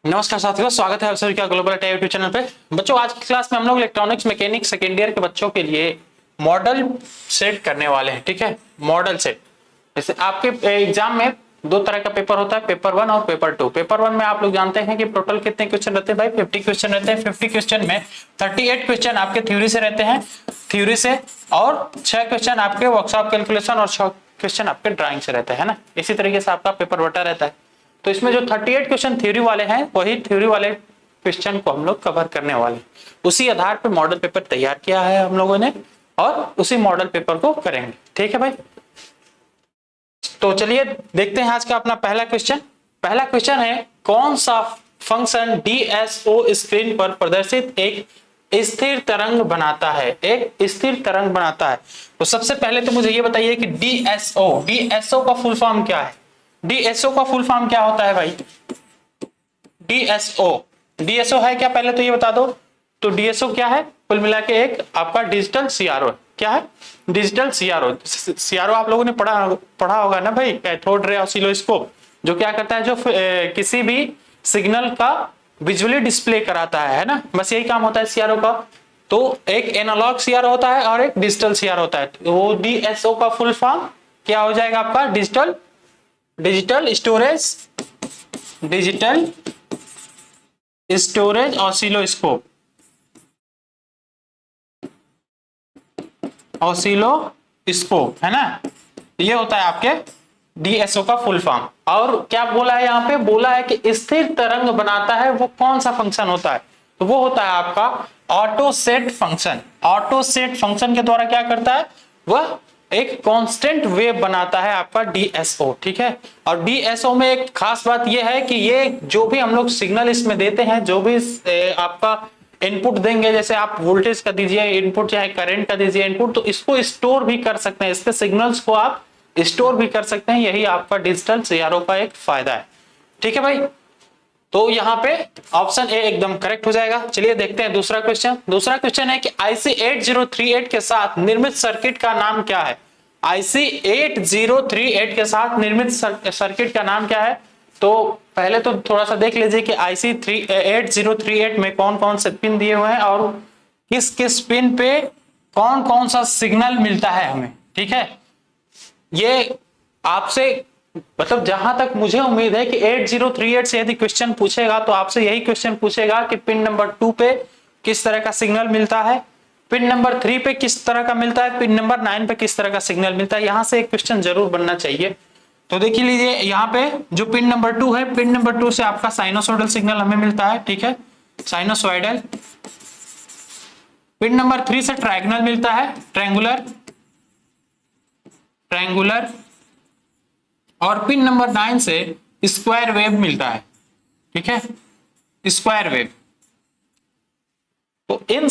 नमस्कार साथियों, स्वागत है आप सभी का ग्लोबल टेक यूट्यूब चैनल पे। बच्चों, आज की क्लास में हम लोग इलेक्ट्रॉनिक्स मैकेनिक्स सेकेंड ईयर के बच्चों के लिए मॉडल सेट करने वाले हैं। ठीक है, मॉडल सेट। जैसे आपके एग्जाम में दो तरह का पेपर होता है, पेपर 1 और पेपर 2। पेपर 1 में आप लोग जानते हैं कि टोटल कितने क्वेश्चन रहते हैं भाई? 50 क्वेश्चन रहते हैं। 50 क्वेश्चन में 38 क्वेश्चन आपके थ्योरी से रहते हैं, थ्योरी से, और 6 क्वेश्चन आपके वर्कशॉप कैलकुलेशन और 6 क्वेश्चन आपके ड्राइंग से रहते हैं ना। इसी तरीके से आपका पेपर बटा रहता है। तो इसमें जो 38 क्वेश्चन थ्योरी वाले हैं, वही थ्योरी वाले क्वेश्चन को हम लोग कवर करने वाले हैं। उसी आधार पर मॉडल पेपर तैयार किया है हम लोगों ने, और उसी मॉडल पेपर को करेंगे। ठीक है भाई, तो चलिए देखते हैं आज का अपना पहला क्वेश्चन। पहला क्वेश्चन है, कौन सा फंक्शन डीएसओ स्क्रीन पर प्रदर्शित एक स्थिर तरंग बनाता है? एक स्थिर तरंग बनाता है। तो सबसे पहले तो मुझे ये बताइए कि डीएसओ का फुल फॉर्म क्या है? डीएसओ का फुल फॉर्म क्या होता है भाई? डीएसओ है क्या, पहले तो ये बता दो। तो डीएसओ क्या है? कुल मिला के एक आपका डिजिटल सीआरओ। क्या है? Digital CRO. सीआरओ आप लोगों ने पढ़ा होगा ना भाई, कैथोड रे ऑसिलोस्कोप, जो क्या करता है, जो किसी भी सिग्नल का विजुअली डिस्प्ले कराता है ना। बस यही काम होता है सीआरओ का। तो एक एनालॉग सीआरओ होता है और एक डिजिटल सीआरओ होता है। तो वो डीएसओ का फुल फॉर्म क्या हो जाएगा आपका? Digital storage oscilloscope. ऑसिलोस्कोप है ना, ये होता है आपके डीएसओ का फुल फॉर्म। और क्या बोला है यहाँ पे? बोला है कि स्थिर तरंग बनाता है, वो कौन सा फंक्शन होता है? तो वो होता है आपका auto set function. Auto set function के द्वारा क्या करता है? वह एक कांस्टेंट वेव बनाता है आपका डीएसओ। ठीक है, और डीएसओ में एक खास बात यह है कि ये जो भी हम लोग सिग्नल इसमें देते हैं, जो भी आपका इनपुट देंगे, जैसे आप वोल्टेज का दीजिए इनपुट, चाहे करंट का दीजिए इनपुट, तो इसको स्टोर भी कर सकते हैं, इसके सिग्नल्स को आप स्टोर भी कर सकते हैं। यही आपका डिजिटल सीआरओ का एक फायदा है। ठीक है भाई, तो यहाँ पे ऑप्शन ए एकदम करेक्ट हो जाएगा। चलिए देखते हैं दूसरा क्वेश्चन। दूसरा क्वेश्चन है कि आईसी 8038 के साथ निर्मित सर्किट का नाम क्या है? आईसी 8038 के साथ निर्मित सर्किट का नाम क्या है? तो पहले तो थोड़ा सा देख लीजिए कि आईसी 8038 में कौन कौन से पिन दिए हुए हैं और किस किस पिन पे कौन कौन सा सिग्नल मिलता है हमें। ठीक है, ये आपसे मतलब जहां तक मुझे उम्मीद है कि 8038 से यदि क्वेश्चन पूछेगा तो आपसे यही क्वेश्चन पूछेगा कि पिन नंबर 2 पे किस तरह का सिग्नल मिलता है, पिन नंबर 3 पे किस तरह का मिलता है, पिन नंबर 9 पे किस तरह का सिग्नल मिलता है। यहां से एक क्वेश्चन जरूर बनना चाहिए। तो देखिए लीजिए, यहाँ पे जो पिन नंबर 2 है, पिन नंबर 2 से आपका साइनोसॉइडल सिग्नल हमें मिलता है। ठीक है, साइनोसॉइडल। पिन नंबर 3 से ट्रायंगुलर मिलता है, ट्रायंगुलर। और पिन नंबर 9 से स्क्वायर वेव मिलता है। ठीक है, स्क्वायर वेव। तो इन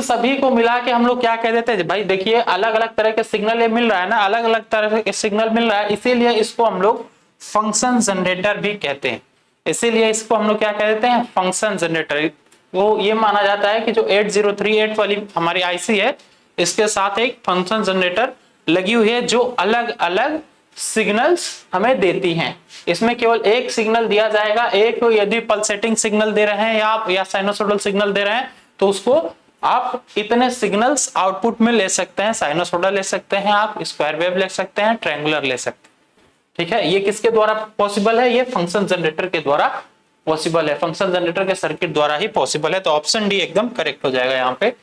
सभी को मिला के हम लोग क्या कह देते हैं भाई? देखिए, अलग अलग तरह के सिग्नल ये मिल रहा है ना, अलग अलग तरह के सिग्नल मिल रहा है, इसीलिए इसको हम लोग फंक्शन जनरेटर भी कहते हैं। इसीलिए इसको हम लोग क्या कह देते हैं? Function generator. वो ये माना जाता है कि जो 8038 वाली हमारी आईसी है, इसके साथ एक फंक्शन जनरेटर लगी हुई है जो अलग अलग सिग्नल्स हमें देती हैं। इसमें केवल एक सिग्नल दिया जाएगा। एक यदि पल्सेटिंग सिग्नल दे रहे हैं या साइनोसोडल सिग्नल दे रहे हैं, तो उसको आप इतने सिग्नल्स आउटपुट में ले सकते हैं। साइनोसोडल ले सकते हैं, आप स्क्वायर वेव ले सकते हैं, ट्रायंगुलर ले सकते हैं। ठीक है, ये किसके द्वारा पॉसिबल है? ये फंक्शन जनरेटर के द्वारा पॉसिबल है, फंक्शन जनरेटर के सर्किट द्वारा ही पॉसिबल है। तो ऑप्शन डी एकदम करेक्ट हो जाएगा यहाँ पे।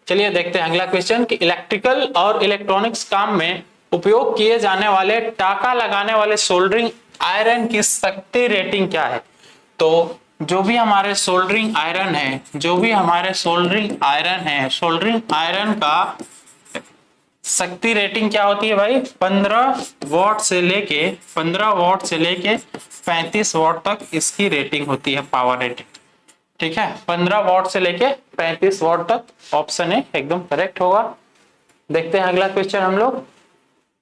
चलिए देखते हैं अगला क्वेश्चन कि इलेक्ट्रिकल और इलेक्ट्रॉनिक्स काम में उपयोग किए जाने वाले टाका लगाने वाले सोल्डरिंग आयरन की शक्ति रेटिंग क्या है? तो जो भी हमारे सोल्डरिंग आयरन है, सोल्डरिंग आयरन का शक्ति रेटिंग क्या होती है भाई? 15 वॉट से लेके 35 वॉट तक इसकी रेटिंग होती है, पावर रेटिंग। ठीक है, 15 वॉट से लेके 35 वॉट तक। ऑप्शन ए एकदम करेक्ट होगा। देखते हैं अगला क्वेश्चन हम लोग।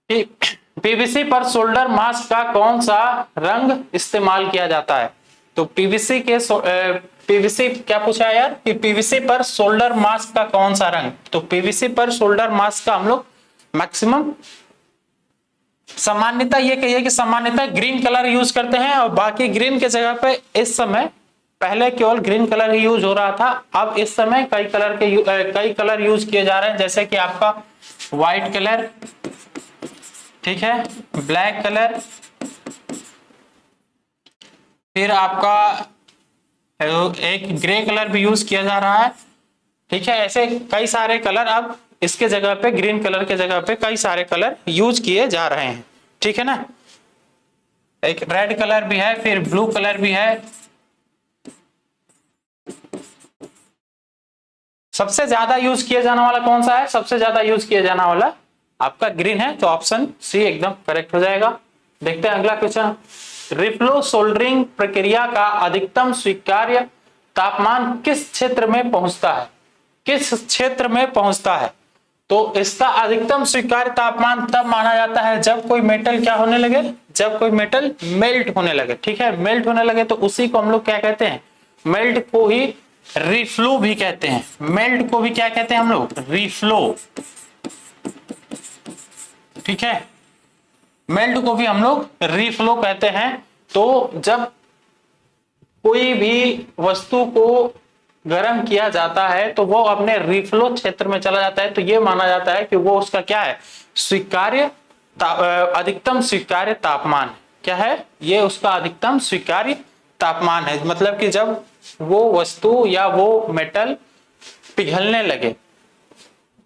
पीवीसी पर सोल्डर मास्क का कौन सा रंग इस्तेमाल किया जाता है? तो पीवीसी क्या पूछा है यार कि पीवीसी पर सोल्डर मास्क का कौन सा रंग? तो पीवीसी पर सोल्डर मास्क का हम लोग मैक्सिमम सामान्यतः ये कहिए कि सामान्यतः ग्रीन कलर यूज करते हैं, और बाकी ग्रीन के जगह पे इस समय, पहले केवल ग्रीन कलर ही यूज हो रहा था, अब इस समय कई कलर यूज किए जा रहे हैं, जैसे कि आपका व्हाइट कलर, ठीक है, ब्लैक कलर, फिर आपका एक ग्रे कलर भी यूज किया जा रहा है, ठीक है। ऐसे कई सारे कलर अब इसके जगह पे, ग्रीन कलर के जगह पे कई सारे कलर यूज किए जा रहे हैं, ठीक है ना। एक रेड कलर भी है, फिर ब्लू कलर भी है। सबसे ज्यादा यूज किया जाने वाला कौन सा है? सबसे ज्यादा यूज किया जाने वाला आपका ग्रीन है, तो ऑप्शन सी एकदम करेक्ट हो जाएगा। देखते हैं अगला क्वेश्चन। रिफ्लो सोल्डरिंग प्रक्रिया का अधिकतम स्वीकार्य तापमान किस क्षेत्र में पहुंचता है? किस क्षेत्र में पहुंचता है? तो इसका अधिकतम स्वीकार्य तापमान तब माना जाता है जब कोई मेटल क्या होने लगे, जब कोई मेटल मेल्ट होने लगे, ठीक है। मेल्ट होने लगे तो उसी को हम लोग क्या कहते हैं? मेल्ट को ही रिफ्लो भी कहते हैं। मेल्ट को भी क्या कहते हैं हम लोग? रिफ्लो, ठीक है। मेल्ट को भी हम लोग रिफ्लो कहते हैं। तो जब कोई भी वस्तु को गर्म किया जाता है तो वो अपने रिफ्लो क्षेत्र में चला जाता है, तो ये माना जाता है कि वो उसका क्या है? स्वीकार्य अधिकतम स्वीकार्य तापमान। क्या है? ये उसका अधिकतम स्वीकार्य तापमान है। मतलब कि जब वो वस्तु या वो मेटल पिघलने लगे,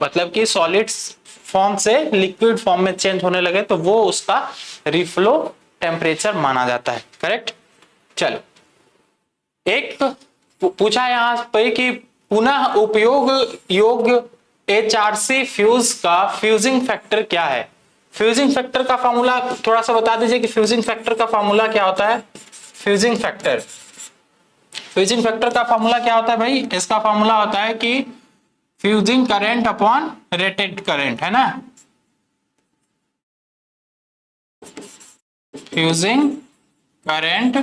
मतलब कि सॉलिड्स फॉर्म से लिक्विड फॉर्म में चेंज होने लगे, तो वो उसका रिफ्लो टेम्परेचर माना जाता है। करेक्ट। चलो, एक पूछा यहां पे कि पुनः उपयोग योग्य HRC फ्यूज का फ्यूजिंग फैक्टर क्या है? फ्यूजिंग फैक्टर का फार्मूला थोड़ा सा बता दीजिए कि फ्यूजिंग फैक्टर का फार्मूला क्या होता है? फ्यूजिंग फैक्टर का फार्मूला क्या होता है भाई? इसका फार्मूला होता है कि fusing current upon rated current, है ना। Fusing current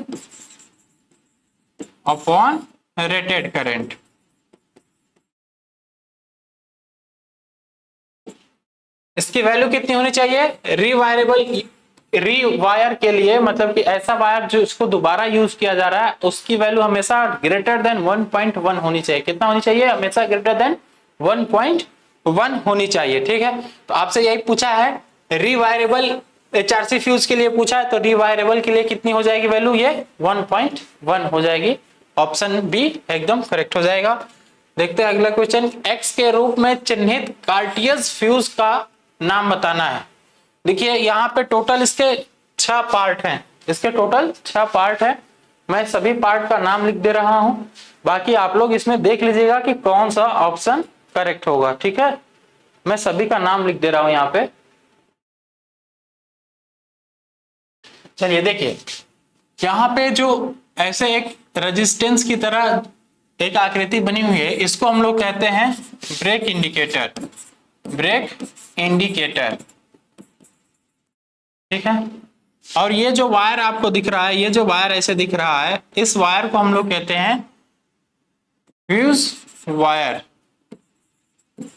upon rated current. इसकी वैल्यू कितनी होनी चाहिए? रीवायर के लिए, मतलब कि ऐसा वायर जो इसको दोबारा यूज किया जा रहा है, उसकी वैल्यू हमेशा ग्रेटर देन 1.1 होनी चाहिए। कितना होनी चाहिए? हमेशा ग्रेटर देन 1.1 होनी चाहिए, ठीक है। तो आपसे यही पूछा है, रीवायरेबल HRC फ्यूज के लिए पूछा है, तो रीवायरेबल के लिए कितनी हो जाएगी वैल्यू? ये 1.1 हो जाएगी। ऑप्शन बी एकदम करेक्ट हो जाएगा। देखते हैं अगला क्वेश्चन। एक्स के रूप में चिन्हित कार्टियस फ्यूज का नाम बताना है। देखिए यहाँ पे टोटल इसके 6 पार्ट हैं। इसके टोटल 6 पार्ट हैं। मैं सभी पार्ट का नाम लिख दे रहा हूं, बाकी आप लोग इसमें देख लीजिएगा कि कौन सा ऑप्शन करेक्ट होगा, ठीक है। मैं सभी का नाम लिख दे रहा हूं यहाँ पे। चलिए देखिए, यहाँ पे जो ऐसे एक रेजिस्टेंस की तरह एक आकृति बनी हुई है, इसको हम लोग कहते हैं ब्रेक इंडिकेटर। ब्रेक इंडिकेटर, ठीक है। और ये जो वायर आपको दिख रहा है, ये जो वायर ऐसे दिख रहा है, इस वायर को हम लोग कहते हैं फ्यूज वायर।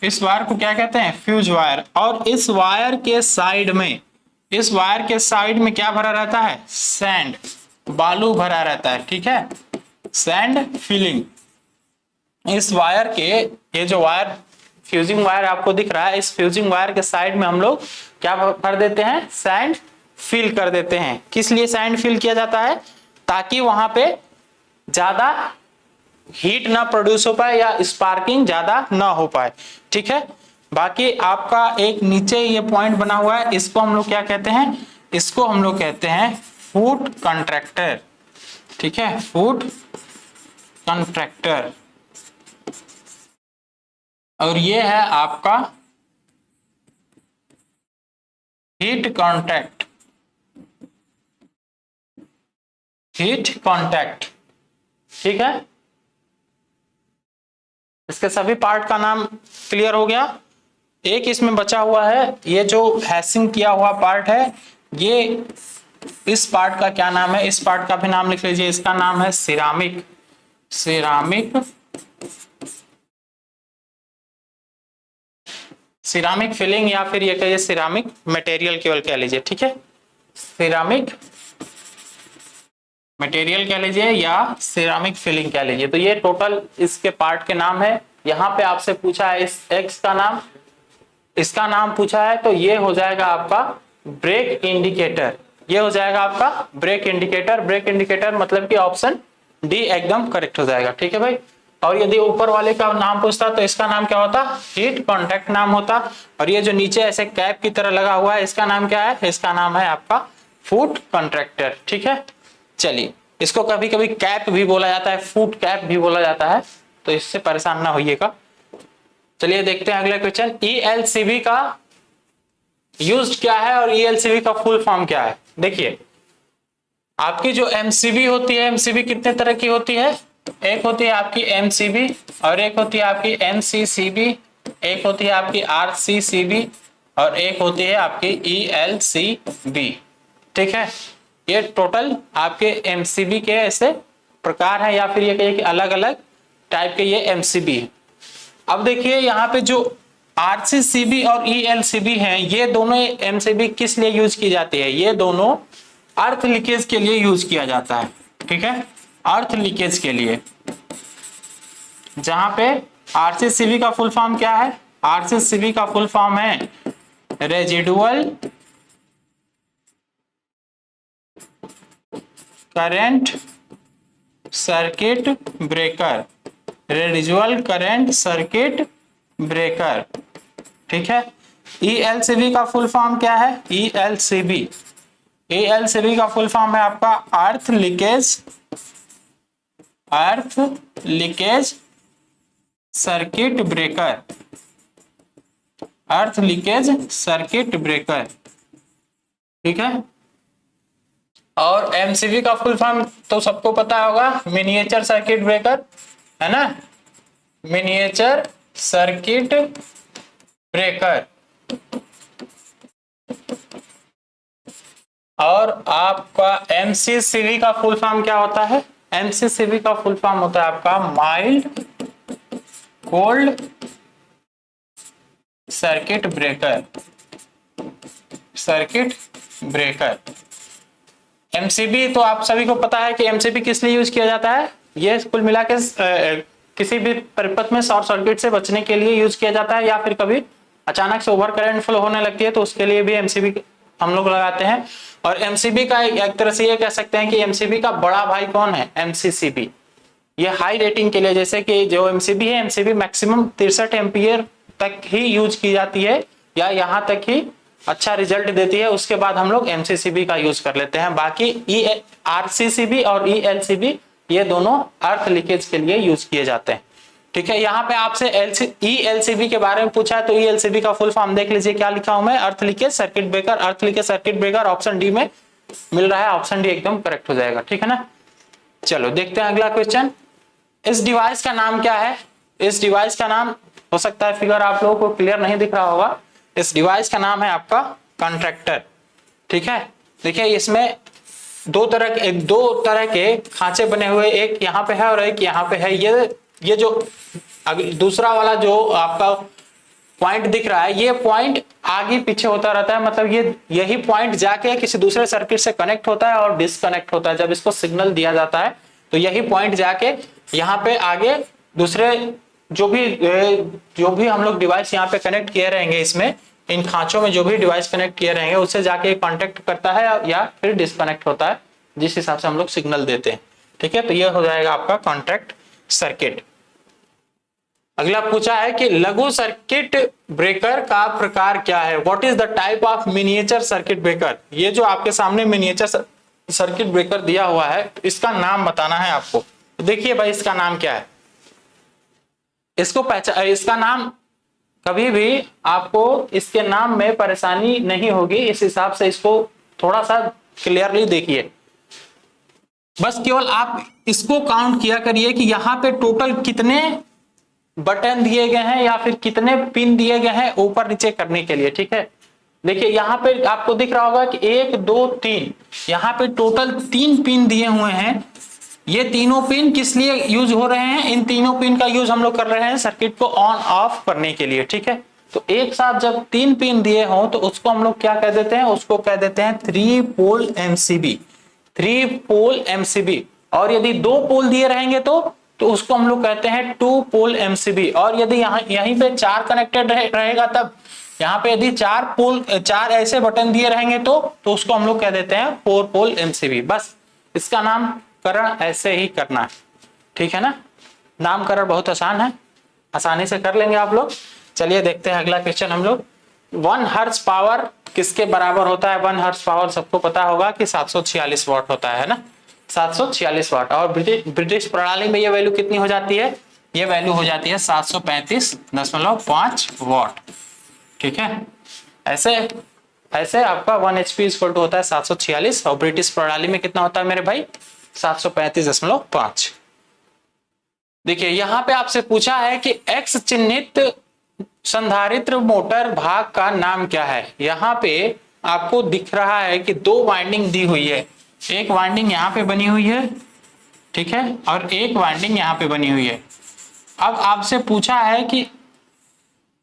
इस वायर को क्या कहते हैं? Fuse wire. और इस वायर के साइड में, इस वायर के साइड में क्या भरा रहता है? सैंड, बालू भरा रहता है, ठीक है। Sand filling. इस वायर के, ये जो वायर फ्यूजिंग वायर आपको दिख रहा है, इस फ्यूजिंग वायर के साइड में हम लोग क्या भर देते हैं? सैंड फिल कर देते हैं। किस लिए सैंड फिल किया जाता है? ताकि वहां पे ज्यादा हीट ना प्रोड्यूस हो पाए या स्पार्किंग ज्यादा ना हो पाए, ठीक है। बाकी आपका एक नीचे ये पॉइंट बना हुआ है, इसको हम लोग क्या कहते हैं? इसको हम लोग कहते हैं फुट कंट्रैक्टर, ठीक है। Foot contractor. और ये है आपका हीट कांटेक्ट। हीट कांटेक्ट, ठीक है। इसके सभी पार्ट का नाम क्लियर हो गया। एक इसमें बचा हुआ है, ये जो हैसिंग किया हुआ पार्ट है, ये इस पार्ट का क्या नाम है? इस पार्ट का भी नाम लिख लीजिए। इसका नाम है सिरामिक। सिरामिक फिलिंग या फिर ये कहिए सिरामिक मटेरियल केवल कह लीजिए, ठीक है, सिरामिक मटेरियल कह लीजिए या सिरामिक फिलिंग कह लीजिए। तो ये टोटल इसके पार्ट के नाम है। यहाँ पे आपसे पूछा है इस एक्स का नाम, इसका नाम पूछा है, तो ये हो जाएगा आपका ब्रेक इंडिकेटर, ये हो जाएगा आपका ब्रेक इंडिकेटर। ब्रेक इंडिकेटर मतलब कि ऑप्शन डी एकदम करेक्ट हो जाएगा, ठीक है भाई। और यदि ऊपर वाले का नाम पूछता तो इसका नाम क्या होता, हीट कॉन्टैक्ट नाम होता। और ये जो नीचे ऐसे कैप की तरह लगा हुआ है इसका नाम क्या है, इसका नाम है आपका फुट कॉन्ट्रैक्टर, ठीक है। चलिए, इसको कभी कभी कैप भी बोला जाता है, फुट कैप भी बोला जाता है, तो इससे परेशान ना होइएगा। चलिए देखते हैं अगला क्वेश्चन, ELCB का यूज्ड क्या है और ELCB का फुल फॉर्म क्या है। देखिए आपकी जो MCB होती है, MCB कितने तरह की होती है, एक होती है आपकी MCB और एक होती है आपकी MCCB, एक होती है आपकी RCCB और एक होती है आपकी ELCB, ठीक है। ये टोटल आपके MCB के ऐसे प्रकार हैं या फिर ये कहिए कि अलग अलग टाइप के ये MCB है। अब देखिए यहाँ पे जो RCCB और ELCB हैं, ये दोनों MCB किस लिए यूज की जाती है, ये दोनों अर्थ लीकेज के लिए यूज किया जाता है, ठीक है, अर्थ लीकेज के लिए। जहां पे RCCB का फुल फॉर्म क्या है, RCCB का फुल फॉर्म है residual current circuit breaker, residual current circuit breaker, ठीक है। ELCB का फुल फॉर्म क्या है, ELCB का फुल फॉर्म है आपका अर्थ लीकेज सर्किट ब्रेकर, अर्थ लीकेज सर्किट ब्रेकर, ठीक है। और MCB का फुल फॉर्म तो सबको पता होगा, मिनिएचर सर्किट ब्रेकर, है ना, मिनिएचर सर्किट ब्रेकर। और आपका MCCB का फुल फॉर्म क्या होता है, MCCB का फुल फॉर्म होता है आपका mild cold circuit breaker, circuit breaker. MCB तो आप सभी को पता है कि MCB किस लिए यूज किया जाता है, ये कुल मिला के किसी भी परिपथ में शॉर्ट सर्किट से बचने के लिए यूज किया जाता है, या फिर कभी अचानक से ओवर करंट फ्लो होने लगती है तो उसके लिए भी MCB हम लोग लगाते हैं। और MCB का एक तरह से ये कह सकते हैं कि MCB का बड़ा भाई कौन है, MCCB। ये हाई रेटिंग के लिए, जैसे कि जो MCB है, MCB मैक्सिमम 63 एम्पियर तक ही यूज की जाती है या यहाँ तक ही अच्छा रिजल्ट देती है, उसके बाद हम लोग MCCB का यूज कर लेते हैं। बाकी RCCB और ELCB ये दोनों अर्थ लीकेज के लिए यूज किए जाते हैं, ठीक है। यहाँ पे आपसे ELCB के बारे में पूछा है, तो ELCB का फुल फॉर्म देख लीजिए क्या लिखा हूं मैं, अर्थ लीकेज सर्किट ब्रेकर। अर्थ leakage circuit breaker option D में मिल रहा है, ऑप्शन डी एकदम करेक्ट हो जाएगा, ठीक है ना। चलो देखते हैं अगला क्वेश्चन, इस डिवाइस का नाम क्या है। इस डिवाइस का नाम, हो सकता है फिगर आप लोगों को क्लियर नहीं दिख रहा होगा, इस डिवाइस का नाम है आपका कॉन्ट्रैक्टर, ठीक है। देखिए इसमें दो तरह के खांचे बने हुए, एक यहाँ पे है और एक यहाँ पे है। ये जो दूसरा वाला जो आपका पॉइंट दिख रहा है, ये पॉइंट आगे पीछे होता रहता है, मतलब यही पॉइंट जाके किसी दूसरे सर्किट से कनेक्ट होता है और डिस्कनेक्ट होता है। जब इसको सिग्नल दिया जाता है तो यही पॉइंट जाके यहाँ पे आगे दूसरे जो भी हम लोग डिवाइस यहाँ पे कनेक्ट किए रहेंगे, इसमें इन खांचों में जो भी डिवाइस कनेक्ट किए रहेंगे उससे जाके कॉन्टेक्ट करता है या फिर डिस्कनेक्ट होता है, जिस हिसाब से हम लोग सिग्नल देते हैं, ठीक है। तो ये हो जाएगा आपका कॉन्ट्रैक्ट सर्किट। अगला पूछा है कि लघु सर्किट ब्रेकर का प्रकार क्या है, what is the type of miniature circuit breaker. ये जो आपके सामने मिनिएचर सर्किट ब्रेकर दिया हुआ है, इसका नाम बताना है आपको। देखिए भाई इसका नाम क्या है, इसका नाम कभी भी आपको इसके नाम में परेशानी नहीं होगी, इस हिसाब से इसको थोड़ा सा क्लियरली देखिए। बस केवल आप इसको काउंट किया करिए कि यहाँ पे टोटल कितने बटन दिए गए हैं या फिर कितने पिन दिए गए हैं ऊपर नीचे करने के लिए, ठीक है। देखिए यहाँ पे आपको दिख रहा होगा कि 1 2 3, यहाँ पे टोटल 3 पिन दिए हुए हैं। ये तीनों पिन किस लिए यूज हो रहे हैं, इन तीनों पिन का यूज हम लोग कर रहे हैं सर्किट को ऑन ऑफ करने के लिए, ठीक है। तो एक साथ जब 3 पिन दिए हों तो उसको हम लोग क्या कह देते हैं, उसको कह देते हैं 3 पोल एमसीबी, 3 पोल एमसीबी। और यदि 2 पोल दिए रहेंगे तो उसको हम लोग कहते हैं 2 पोल एमसीबी। और यदि यहाँ यहीं पे 4 कनेक्टेड रहेगा तब, यहाँ पे यदि 4 ऐसे बटन दिए रहेंगे तो उसको हम लोग कह देते हैं 4 पोल एमसीबी। बस इसका नामकरण ऐसे ही करना है, ठीक है ना। नामकरण बहुत आसान है, आसानी से कर लेंगे आप लोग। चलिए देखते हैं अगला क्वेश्चन हम लोग। 1 हर्ट्ज पावर किसके बराबर होता है? 1 हर्ट्ज पावर सबको पता होगा कि 746 वाट होता है ना, 746 वाट। और ब्रिटिश प्रणाली में ये वैल्यू कितनी हो जाती है? ये वैल्यू हो जाती है 735.5 वाट, ठीक है। ऐसे आपका 1 HP इक्वल टू होता है 746, और ब्रिटिश प्रणाली में कितना होता है मेरे भाई? 735.5। देखिए यहाँ पे आपसे पूछा है कि X चिन्हित संधारित्र मोटर भाग का नाम क्या है। यहाँ पे आपको दिख रहा है कि 2 वाइंडिंग दी हुई है, एक वाइंडिंग यहाँ पे बनी हुई है, ठीक है, और एक वाइंडिंग यहाँ पे बनी हुई है। अब आपसे पूछा है कि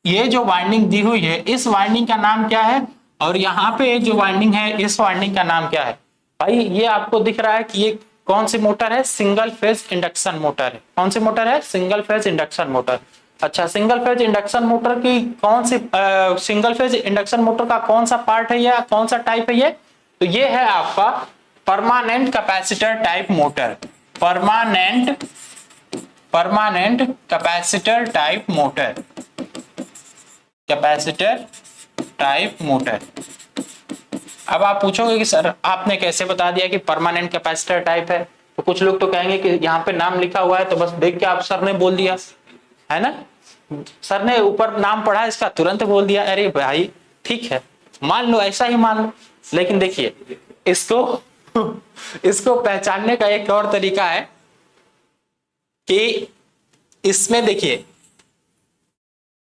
ये जो वाइंडिंग दी हुई है इस वाइंडिंग का नाम क्या है, और यहाँ पे जो वाइंडिंग है इस वाइंडिंग का नाम क्या है। भाई ये आपको दिख रहा है कि ये कौन सी मोटर है? सिंगल फेज इंडक्शन मोटर है। कौन सी मोटर है? Single phase induction motor. अच्छा, सिंगल फेज इंडक्शन मोटर की कौन सी सिंगल फेज इंडक्शन मोटर का कौन सा पार्ट है या कौन सा टाइप है ये? तो ये है आपका permanent capacitor type motor, permanent capacitor type motor, capacitor type motor. अब आप पूछोगे कि सर आपने कैसे बता दिया कि परमानेंट कैपेसिटर टाइप है? तो कुछ लोग तो कहेंगे कि यहाँ पे नाम लिखा हुआ है तो बस देख के आप सर ने बोल दिया है ना, सर ने ऊपर नाम पढ़ा इसका तुरंत बोल दिया। अरे भाई ठीक है, मान लो, ऐसा ही मान लो, लेकिन देखिए इसको पहचानने का एक और तरीका है कि इसमें देखिए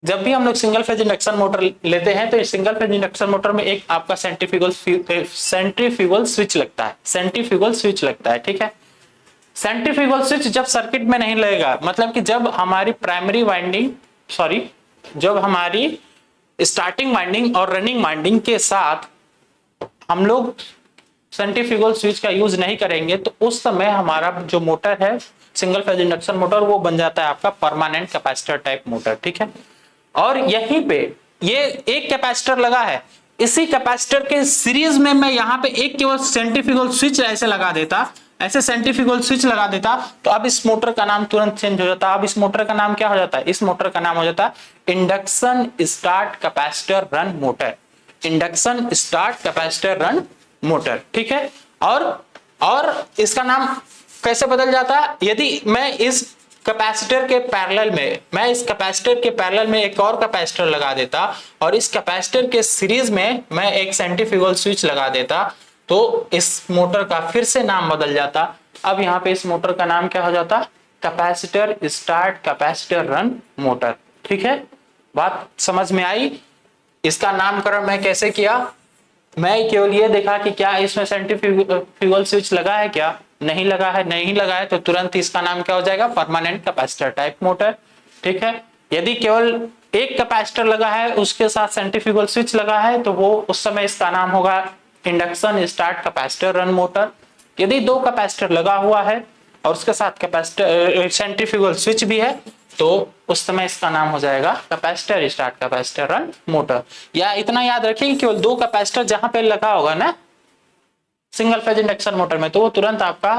जब भी हम लोग सिंगल फेज इंडक्शन मोटर लेते हैं तो इस सिंगल फेज इंडक्शन मोटर में एक आपका सेंट्रीफ्यूगल स्विच लगता है, सेंट्रीफ्यूगल स्विच लगता है, ठीक है। सेंट्रीफ्यूगल स्विच जब सर्किट में नहीं लगेगा, मतलब कि जब हमारी प्राइमरी वाइंडिंग जब हमारी स्टार्टिंग वाइंडिंग और रनिंग वाइंडिंग के साथ हम लोग सेंट्रीफ्यूगल स्विच का यूज नहीं करेंगे तो उस समय हमारा जो मोटर है सिंगल फेज इंडक्शन मोटर वो बन जाता है आपका परमानेंट कैपेसिटर टाइप मोटर, ठीक है। और यहीं पे ये एक कैपेसिटर लगा है, इसी कैपेसिटर के सीरीज में मैं यहाँ पे एक केवल सेंट्रीफ्यूगल स्विच ऐसे लगा देता, ऐसे सेंट्रीफ्यूगल स्विच लगा देता तो अब इस मोटर का नाम तुरंत चेंज हो जाता। अब इस मोटर का नाम क्या हो जाता है? इस मोटर का नाम हो जाता है induction start capacitor run motor, induction start capacitor run motor, ठीक है। और इसका नाम कैसे बदल जाता है? यदि मैं इस कैपेसिटर के पैरेलल में एक और कैपेसिटर लगा देता और इस कैपेसिटर के सीरीज में मैं एक सेंट्रीफ्यूगल स्विच लगा देता तो इस मोटर का फिर से नाम बदल जाता। अब यहाँ पे इस मोटर का नाम क्या हो जाता? Capacitor start capacitor run motor, ठीक है। बात समझ में आई? इसका नामकरण मैं कैसे किया? मैं केवल ये देखा कि क्या इसमें सेंट्रीफ्यूगल स्विच लगा है, क्या नहीं लगा है, नहीं लगा है तो तुरंत इसका नाम क्या हो जाएगा? परमानेंट कैपेसिटर टाइप मोटर, ठीक है। यदि केवल एक कैपेसिटर लगा है उसके साथ सेंट्रीफ्यूगल स्विच लगा है तो वो उस समय इसका नाम होगा induction start capacitor run motor. यदि 2 कैपेसिटर लगा हुआ है और उसके साथ कैपेसिटर सेंट्रीफ्यूगल स्विच भी है तो उस समय इसका नाम हो जाएगा capacitor start capacitor run motor. या इतना याद रखिए कि केवल 2 कैपेसिटर जहां पे लगा होगा ना सिंगल फेज इंडक्शन मोटर में तो वो तुरंत आपका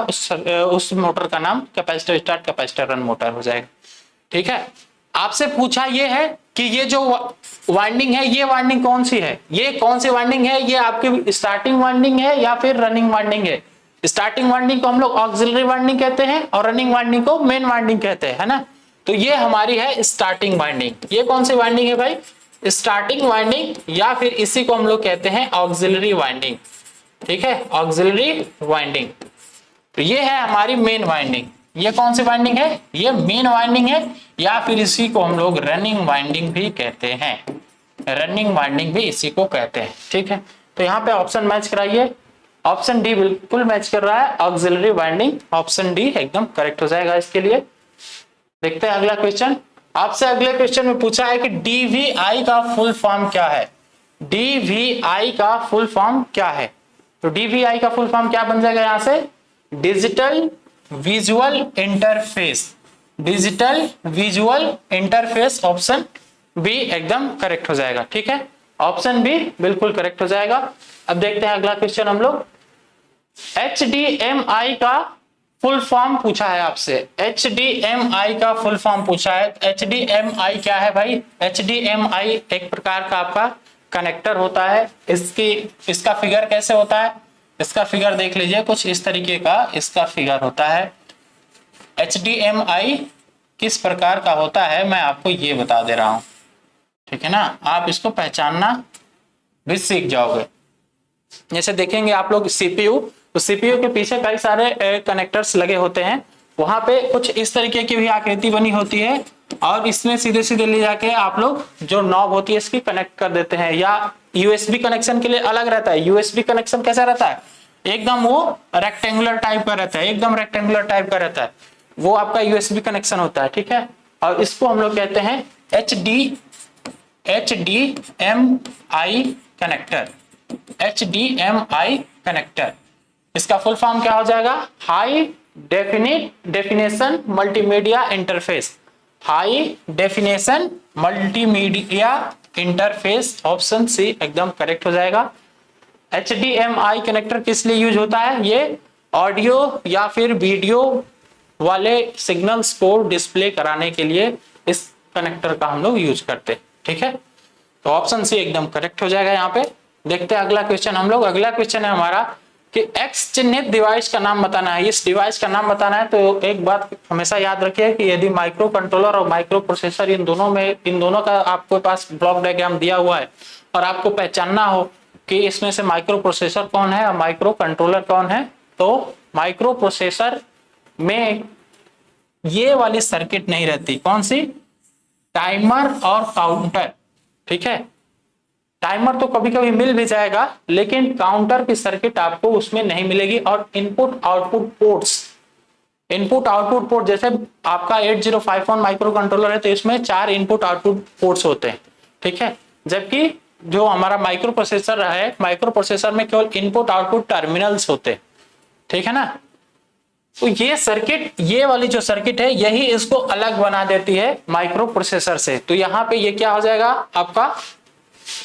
उस मोटर का नाम capacitor start capacitor run motor हो जाएगा, ठीक है। आपसे पूछा ये है कि ये जो वाइंडिंग है ये वाइंडिंग कौन सी है? ये कौन सी वाइंडिंग है? ये आपकी स्टार्टिंग वाइंडिंग है या फिर रनिंग वाइंडिंग है? स्टार्टिंग वाइंडिंग को हम लोग ऑक्सिलरी वाइंडिंग कहते हैं और रनिंग वाइंडिंग को मेन वाइंडिंग कहते हैं, है ना। तो ये हमारी है स्टार्टिंग वाइंडिंग। ये कौन सी वाइंडिंग है भाई? स्टार्टिंग वाइंडिंग, या फिर इसी को हम लोग कहते हैं ऑक्सिलरी वाइंडिंग, ठीक है, ऑक्सिलरी वाइंडिंग। तो ये है हमारी मेन वाइंडिंग। ये कौन सी वाइंडिंग है? ये मेन वाइंडिंग है, या फिर इसी को हम लोग रनिंग वाइंडिंग भी कहते हैं, रनिंग वाइंडिंग भी इसी को कहते हैं, ठीक है। तो यहाँ पे ऑप्शन मैच कराइए, ऑप्शन डी बिल्कुल मैच कर रहा है, ऑक्सिलरी वाइंडिंग, ऑप्शन डी एकदम करेक्ट हो जाएगा इसके लिए। देखते हैं अगला क्वेश्चन। आपसे अगले क्वेश्चन में पूछा है कि डीवीआई का फुल फॉर्म क्या है। डीवीआई का फुल फॉर्म क्या है? तो डीवीआई का फुल फॉर्म क्या बन जाएगा यहां से? Digital visual interface. Digital visual interface, option B एकदम करेक्ट हो जाएगा। ठीक है, ऑप्शन बी बिल्कुल करेक्ट हो जाएगा। अब देखते हैं अगला क्वेश्चन हम लोग। HDMI का फुल फॉर्म पूछा है आपसे। HDMI का फुल फॉर्म पूछा है। HDMI क्या है भाई? HDMI एक प्रकार का आपका कनेक्टर होता है। इसका फिगर कैसे होता है? इसका फिगर देख लीजिए, कुछ इस तरीके का इसका फिगर होता है। HDMI किस प्रकार का होता है मैं आपको ये बता दे रहा हूं, ठीक है ना, आप इसको पहचानना भी सीख जाओगे। जैसे देखेंगे आप लोग सीपीयू, तो सीपीयू के पीछे कई सारे कनेक्टर्स लगे होते हैं, वहां पे कुछ इस तरीके की भी आकृति बनी होती है और इसमें सीधे सीधे ले जाके आप लोग जो नॉब होती है इसकी कनेक्ट कर देते हैं। या यूएसबी कनेक्शन के लिए अलग रहता है। यूएसबी कनेक्शन कैसा रहता है? एकदम वो रेक्टेंगुलर टाइप का रहता है, एकदम रेक्टेंगुलर टाइप का रहता है, वो आपका यूएसबी कनेक्शन होता है। ठीक है, और इसको हम लोग कहते हैं HDMI कनेक्टर। HDMI कनेक्टर, इसका फुल फॉर्म क्या हो जाएगा? High definition multimedia interface. High definition multimedia interface, option C एकदम करेक्ट हो जाएगा। HDMI कनेक्टर किस लिए यूज होता है? ये ऑडियो या फिर वीडियो वाले सिग्नल्स को डिस्प्ले कराने के लिए इस कनेक्टर का हम लोग यूज करते हैं। ठीक है, तो ऑप्शन सी एकदम करेक्ट हो जाएगा यहाँ पे। देखते हैं अगला क्वेश्चन हम लोग। अगला क्वेश्चन है हमारा कि एक्स चिन्हित डिवाइस का नाम बताना है। इस डिवाइस का नाम बताना है तो एक बात हमेशा याद रखिए कि यदि माइक्रो कंट्रोलर और माइक्रो प्रोसेसर इन दोनों का आपके पास ब्लॉक डायग्राम दिया हुआ है और आपको पहचानना हो कि इसमें से माइक्रो प्रोसेसर कौन है और माइक्रो कंट्रोलर कौन है, तो माइक्रो प्रोसेसर में ये वाली सर्किट नहीं रहती। कौन सी? टाइमर और काउंटर। ठीक है, टाइमर तो कभी कभी मिल भी जाएगा लेकिन काउंटर की सर्किट आपको उसमें नहीं मिलेगी। और इनपुट आउटपुट पोर्ट जैसे आपका 8051 माइक्रो कंट्रोलर है तो इसमें 4 इनपुट आउटपुट पोर्ट्स होते हैं। ठीक है, जबकि जो हमारा माइक्रो प्रोसेसर है, माइक्रो प्रोसेसर में केवल इनपुट आउटपुट टर्मिनल्स होते हैं। ठीक है ना, तो ये सर्किट, ये वाली जो सर्किट है यही इसको अलग बना देती है माइक्रो प्रोसेसर से। तो यहाँ पे ये क्या हो जाएगा आपका?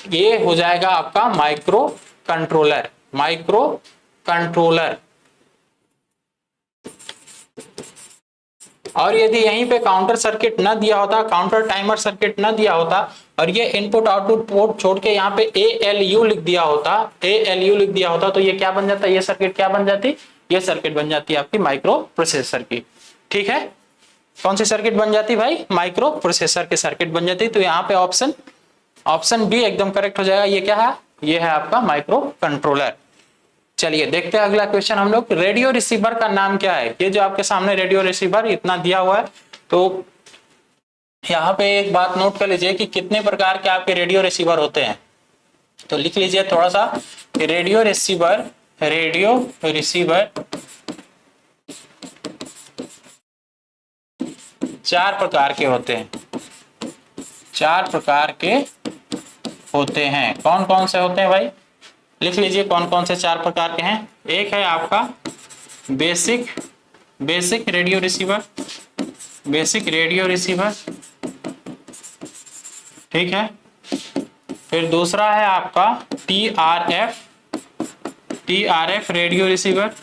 ये हो जाएगा आपका माइक्रो कंट्रोलर। Micro controller. और यदि यहीं पे काउंटर सर्किट ना दिया होता, काउंटर टाइमर सर्किट ना दिया होता और ये इनपुट आउटपुट पोर्ट छोड़ के यहाँ पे ALU लिख दिया होता, तो ये क्या बन जाता? ये सर्किट क्या बन जाती? ये सर्किट बन जाती है आपकी माइक्रो प्रोसेसर की। ठीक है, कौन सी सर्किट बन जाती भाई? माइक्रो प्रोसेसर की सर्किट बन जाती। तो यहाँ पे ऑप्शन बी एकदम करेक्ट हो जाएगा। ये क्या है? ये है आपका माइक्रो कंट्रोलर। चलिए देखते हैं अगला क्वेश्चन हम लोग। रेडियो रिसीवर का नाम क्या है? ये जो आपके सामने रेडियो रिसीवर इतना दिया हुआ है, तो यहाँ पे एक बात नोट कर लीजिए कि कितने प्रकार के आपके रेडियो रिसीवर होते हैं। तो लिख लीजिए थोड़ा सा कि रेडियो रिसीवर 4 प्रकार के होते हैं। 4 प्रकार के होते हैं। कौन कौन से होते हैं भाई? लिख लीजिए कौन कौन से 4 प्रकार के हैं। एक है आपका बेसिक रेडियो रिसीवर, ठीक है। फिर दूसरा है आपका TRF रेडियो रिसीवर।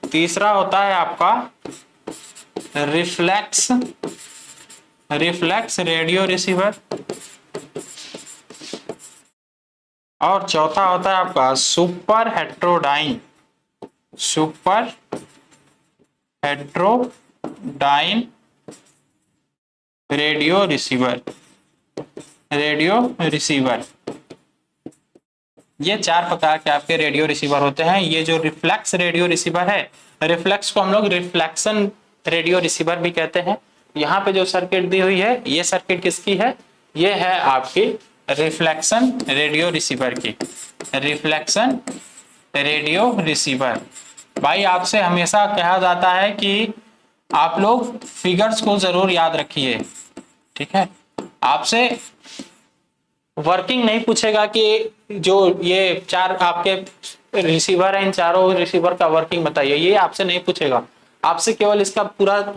तीसरा होता है आपका रिफ्लेक्स रेडियो रिसीवर। और चौथा होता है आपका सुपर हेट्रोडाइन रेडियो रिसीवर। ये 4 प्रकार के आपके रेडियो रिसीवर होते हैं। ये जो रिफ्लेक्स रेडियो रिसीवर है, रिफ्लेक्स को हम लोग रिफ्लेक्शन रेडियो रिसीवर भी कहते हैं। यहाँ पे जो सर्किट दी हुई है, ये सर्किट किसकी है? ये है आपकी रिफ्लेक्शन रेडियो रिसीवर की। रिफ्लेक्शन रेडियो रिसीवर भाई आपसे हमेशा कहा जाता है कि आप लोग फिगर्स को जरूर याद रखिए, ठीक है। आपसे वर्किंग नहीं पूछेगा कि जो ये चार आपके रिसीवर हैं, इन चारों रिसीवर का वर्किंग बताइए, ये आपसे नहीं पूछेगा। आपसे केवल इसका पूरा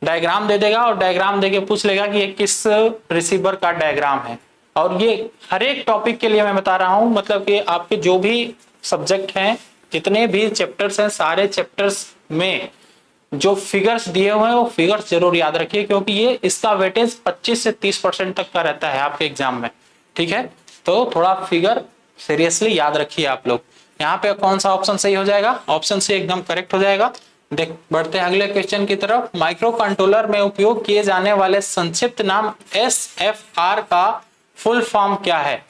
डायग्राम दे देगा और डायग्राम देके पूछ लेगा कि ये किस रिसीवर का डायग्राम है। और ये हर एक टॉपिक के लिए मैं बता रहा हूं, मतलब कि आपके जो भी सब्जेक्ट हैं, जितने भी चैप्टर्स हैं, सारे चैप्टर्स में जो फिगर्स दिए हुए हैं वो फिगर्स जरूर याद रखिए, क्योंकि ये इसका वेटेज 25 से 30% तक का रहता है आपके एग्जाम में, ठीक है। तो थोड़ा फिगर सीरियसली याद रखिए आप लोग। यहाँ पे कौन सा ऑप्शन सही हो जाएगा? ऑप्शन सी एकदम करेक्ट हो जाएगा। देख बढ़ते हैं अगले क्वेश्चन की तरफ। माइक्रो कंट्रोलर में उपयोग किए जाने वाले संक्षिप्त नाम SFR का फुल फॉर्म क्या है?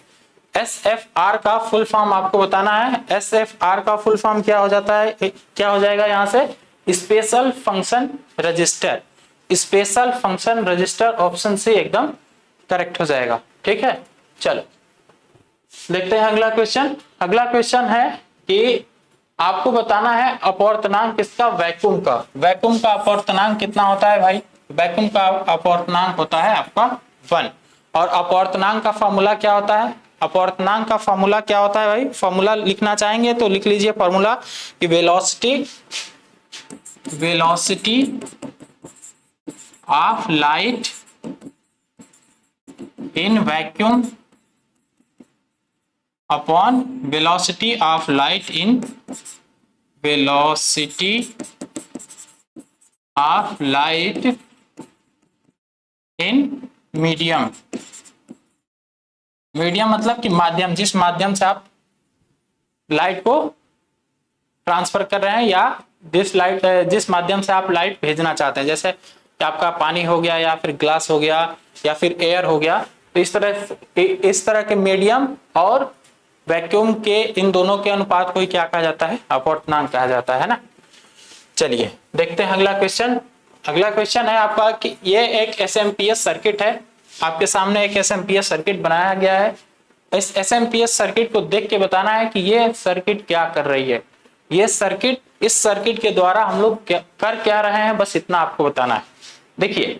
SFR का फुल फॉर्म आपको बताना है। SFR का फुल फॉर्म क्या हो जाता है, क्या हो जाएगा यहाँ से? Special function register. Special function register, option C एकदम करेक्ट हो जाएगा, ठीक है। चलो देखते हैं अगला क्वेश्चन। अगला क्वेश्चन है कि आपको बताना है अपवर्तनांक किसका? वैक्यूम का। वैक्यूम का अपवर्तनांक कितना होता है भाई? वैक्यूम का अपवर्तनांक होता है आपका 1। और अपवर्तनांक का फॉर्मूला क्या होता है? अपवर्तनांक का फॉर्मूला क्या होता है भाई? फॉर्मूला लिखना चाहेंगे तो लिख लीजिए फॉर्मूला कि velocity of light in vacuum upon velocity of light in medium. Medium मतलब कि माध्यम, जिस माध्यम से आप लाइट को ट्रांसफर कर रहे हैं या जिस माध्यम से आप लाइट भेजना चाहते हैं, जैसे कि आपका पानी हो गया या फिर ग्लास हो गया या फिर एयर हो गया। तो इस तरह के मीडियम और वैक्यूम के इन दोनों के अनुपात को ही क्या कहा जाता है? अपवर्तनांक कहा जाता है ना। चलिए देखते हैं अगला क्वेश्चन। अगला क्वेश्चन है आपका कि ये एक एसएमपीएस सर्किट है। आपके सामने एक एसएमपीएस सर्किट बनाया गया है। इस एसएमपीएस सर्किट को देख के बताना है कि ये सर्किट क्या कर रही है। ये सर्किट, इस सर्किट के द्वारा हम लोग कर क्या रहे हैं, बस इतना आपको बताना है। देखिए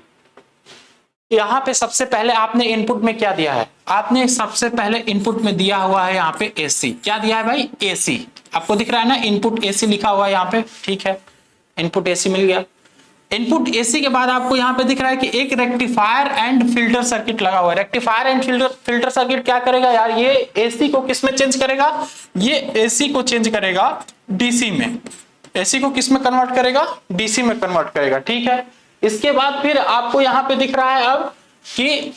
यहाँ पे सबसे पहले आपने इनपुट में क्या दिया है? आपने सबसे पहले इनपुट में दिया हुआ है यहाँ पे एसी। क्या दिया है भाई? एसी। आपको दिख रहा है ना, इनपुट एसी लिखा हुआ है यहाँ पे, ठीक है। इनपुट एसी मिल गया। इनपुट एसी के बाद आपको यहाँ पे दिख रहा है कि एक रेक्टिफायर एंड फिल्टर सर्किट लगा हुआ है। रेक्टिफायर एंड फिल्टर सर्किट क्या करेगा यार? ये एसी को किस में चेंज करेगा? ये एसी को चेंज करेगा डीसी में। एसी को किस में कन्वर्ट करेगा? डीसी में कन्वर्ट करेगा, ठीक है। इसके बाद फिर आपको यहाँ पे दिख रहा है अब कि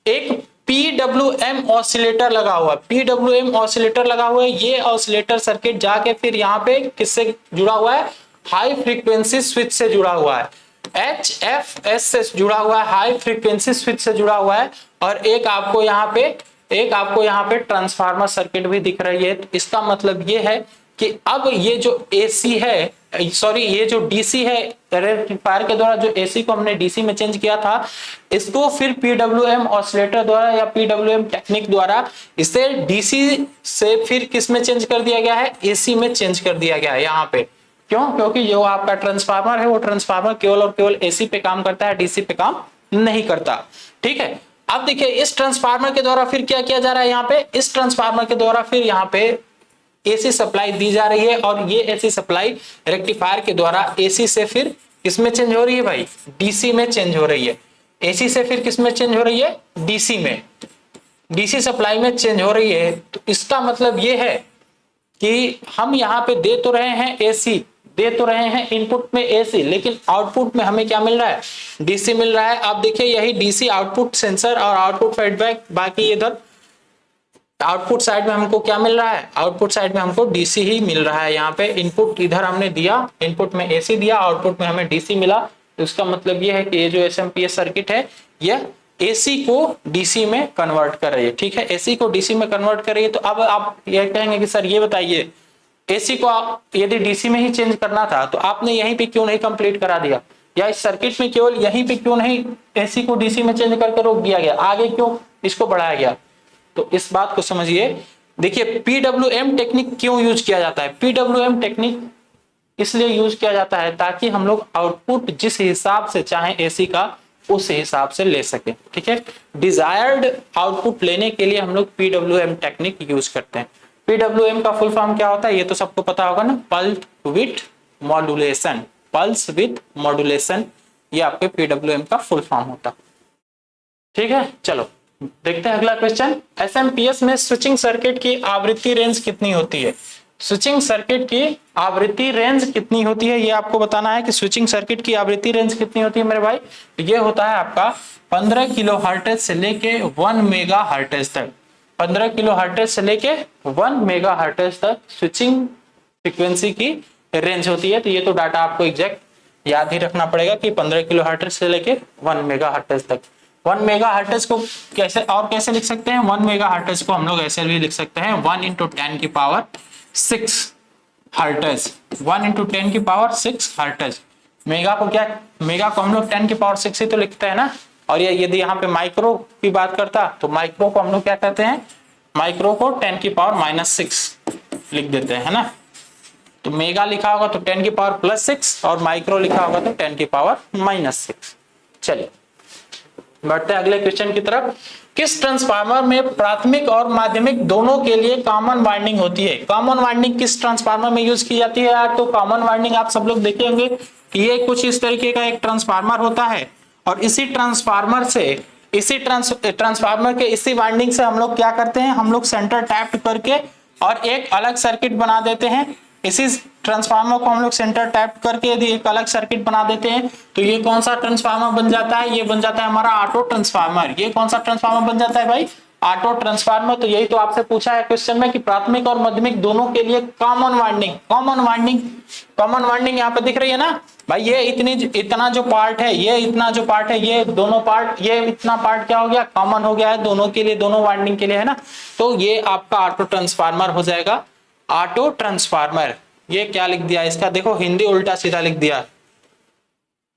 एक PWM ऑसिलेटर लगा हुआ है। PWM ऑसिलेटर लगा हुआ है। ये ऑसिलेटर सर्किट जाके फिर यहाँ पे किससे जुड़ा हुआ है? हाई फ्रीक्वेंसी स्विच से जुड़ा हुआ है। HFS से जुड़ा हुआ है, हाई फ्रीक्वेंसी स्विच से जुड़ा हुआ है। और एक आपको यहाँ पे ट्रांसफार्मर सर्किट भी दिख रही है। इसका मतलब ये है कि अब ये जो एसी है, सॉरी ये जो डीसी है, रेक्टिफायर के द्वारा जो एसी को हमने डीसी में चेंज किया था, इसको फिर PWM ऑसिलेटर द्वारा या PWM टेक्निक द्वारा इसे डीसी से फिर किस में चेंज कर दिया गया है? एसी में चेंज कर दिया गया है यहाँ पे। क्यों? क्योंकि जो आपका ट्रांसफार्मर है वो ट्रांसफार्मर केवल और केवल एसी पे काम करता है, डीसी पे काम नहीं करता, ठीक है। अब देखिए इस ट्रांसफार्मर के द्वारा फिर क्या किया जा रहा है यहाँ पे? इस ट्रांसफार्मर के द्वारा फिर यहाँ पे एसी सप्लाई दी जा रही है और ये एसी सप्लाई रेक्टिफायर के द्वारा एसी से फिर किसमें चेंज हो रही है भाई? डीसी में चेंज हो रही है। एसी से फिर किसमें चेंज हो रही है? डीसी में, डीसी सप्लाई में चेंज हो रही है। तो इसका मतलब ये है कि हम यहाँ पे दे तो रहे हैं एसी, दे तो रहे हैं इनपुट में एसी, लेकिन आउटपुट में हमें क्या मिल रहा है? डीसी मिल रहा है। आप देखिए यही डीसी आउटपुट सेंसर और आउटपुट फीडबैक, बाकी इधर आउटपुट साइड में हमको क्या मिल रहा है? आउटपुट साइड में हमको डीसी ही मिल रहा है। यहाँ पे इनपुट इधर हमने दिया, इनपुट में एसी दिया, आउटपुट में हमें डीसी मिला। तो इसका मतलब ये है कि ये जो एसएमपीएस सर्किट है यह एसी को डीसी में कन्वर्ट कर रही है, ठीक है। एसी को डीसी में कन्वर्ट कर रही है। तो अब आप ये कहेंगे कि सर ये बताइए, एसी को आप यदि डीसी में ही चेंज करना था तो आपने यहीं पे क्यों नहीं कंप्लीट करा दिया, या इस सर्किट में केवल यहीं पे क्यों नहीं एसी को डीसी में चेंज करके रोक दिया गया, आगे क्यों इसको बढ़ाया गया? तो इस बात को समझिए। देखिए PWM टेक्निक क्यों यूज किया जाता है? PWM टेक्निक इसलिए यूज किया जाता है ताकि हम लोग आउटपुट जिस हिसाब से चाहे एसी का उस हिसाब से ले सके। ठीक है, डिजायर्ड आउटपुट लेने के लिए हम लोग पीडब्ल्यूएम टेक्निक यूज करते हैं। पीडब्ल्यूएम का फुल फॉर्म क्या होता है ये तो सबको पता होगा ना, pulse with modulation. Pulse with modulation ये आपके पीडब्ल्यूएम का फुल फॉर्म होता है। ठीक है, चलो देखते हैं अगला क्वेश्चन। एसएमपीएस में स्विचिंग सर्किट की आवृत्ति रेंज कितनी होती है? स्विचिंग सर्किट की आवृत्ति रेंज कितनी होती है ये आपको बताना है कि स्विचिंग सर्किट की आवृत्ति रेंज कितनी होती है मेरे भाई। ये होता है आपका 15 किलो हर्ट्ज से लेके 1 मेगा हर्ट्ज तक। 15 किलो हर्ट्ज से लेके 1 मेगा हर्ट्ज तक स्विचिंग फ्रीक्वेंसी की रेंज होती है। तो ये तो डाटा आपको एग्जैक्ट याद ही रखना पड़ेगा कि 15 किलो हर्ट्ज से लेके 1 मेगा हर्ट्ज तक। 1 मेगा हर्ट्ज को कैसे और कैसे लिख सकते हैं? 1 मेगा हर्ट्ज को हम लोग ऐसे भी लिख सकते हैं 1 × 10 की पावर 6 हर्ट्ज। 1 × 10 की पावर 6 हर्ट्ज। मेगा को क्या, मेगा को हम लोग 10 की पावर 6 ही तो लिखते हैं ना। और ये यदि यहाँ पे माइक्रो की बात करता तो माइक्रो को हम लोग क्या कहते हैं? माइक्रो को 10 की पावर -6 लिख देते हैं, है ना। तो मेगा लिखा होगा तो 10 की पावर +6 और माइक्रो लिखा होगा तो 10 की पावर -6। चलिए बढ़ते हैं अगले क्वेश्चन की तरफ। किस ट्रांसफार्मर में प्राथमिक और माध्यमिक दोनों के लिए कॉमन वाइंडिंग होती है? कॉमन वाइंडिंग किस ट्रांसफार्मर में यूज की जाती है यार? तो कॉमन वाइंडिंग आप सब लोग देखे होंगे कि ये कुछ इस तरीके का एक ट्रांसफार्मर होता है और इसी ट्रांसफार्मर के इसी वाइंडिंग से हम लोग क्या करते हैं? हम लोग सेंटर टैप करके और एक अलग सर्किट बना देते हैं। इसी ट्रांसफार्मर को हम लोग सेंटर टैप करके यदि एक अलग सर्किट बना देते हैं तो ये कौन सा ट्रांसफार्मर बन जाता है? ये बन जाता है हमारा ऑटो ट्रांसफार्मर। ये कौन सा ट्रांसफार्मर बन जाता है भाई? Auto transformer. तो यही तो आपसे पूछा है क्वेश्चन में कि प्राथमिक और माध्यमिक दोनों के लिए कॉमन वाइंडिंग यहाँ पे दिख रही है ना भाई। ये इतना जो पार्ट है, ये इतना जो पार्ट है, ये दोनों पार्ट, ये इतना पार्ट क्या हो गया? कॉमन हो गया है दोनों के लिए, दोनों वाइंडिंग के लिए, है ना। तो ये आपका ऑटो ट्रांसफार्मर हो जाएगा। Auto transformer. ये क्या लिख दिया इसका? देखो हिंदी उल्टा सीधा लिख दिया।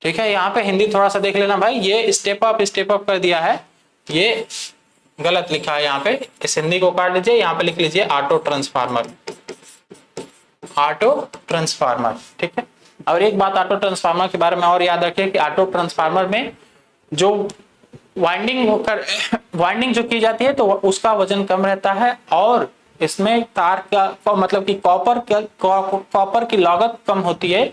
ठीक है, यहाँ पे हिंदी थोड़ा सा देख लेना भाई। ये स्टेप अप कर दिया है, ये गलत लिखा है यहाँ पे। इस हिंदी को काट लीजिए, यहाँ पे लिख लीजिए ऑटो ट्रांसफार्मर। ऑटो ट्रांसफार्मर, ठीक है। और एक बात ऑटो ट्रांसफार्मर के बारे में और याद रखिए कि ऑटो ट्रांसफार्मर में जो वाइंडिंग जो की जाती है तो उसका वजन कम रहता है और इसमें तार का मतलब कि कॉपर की लागत कम होती है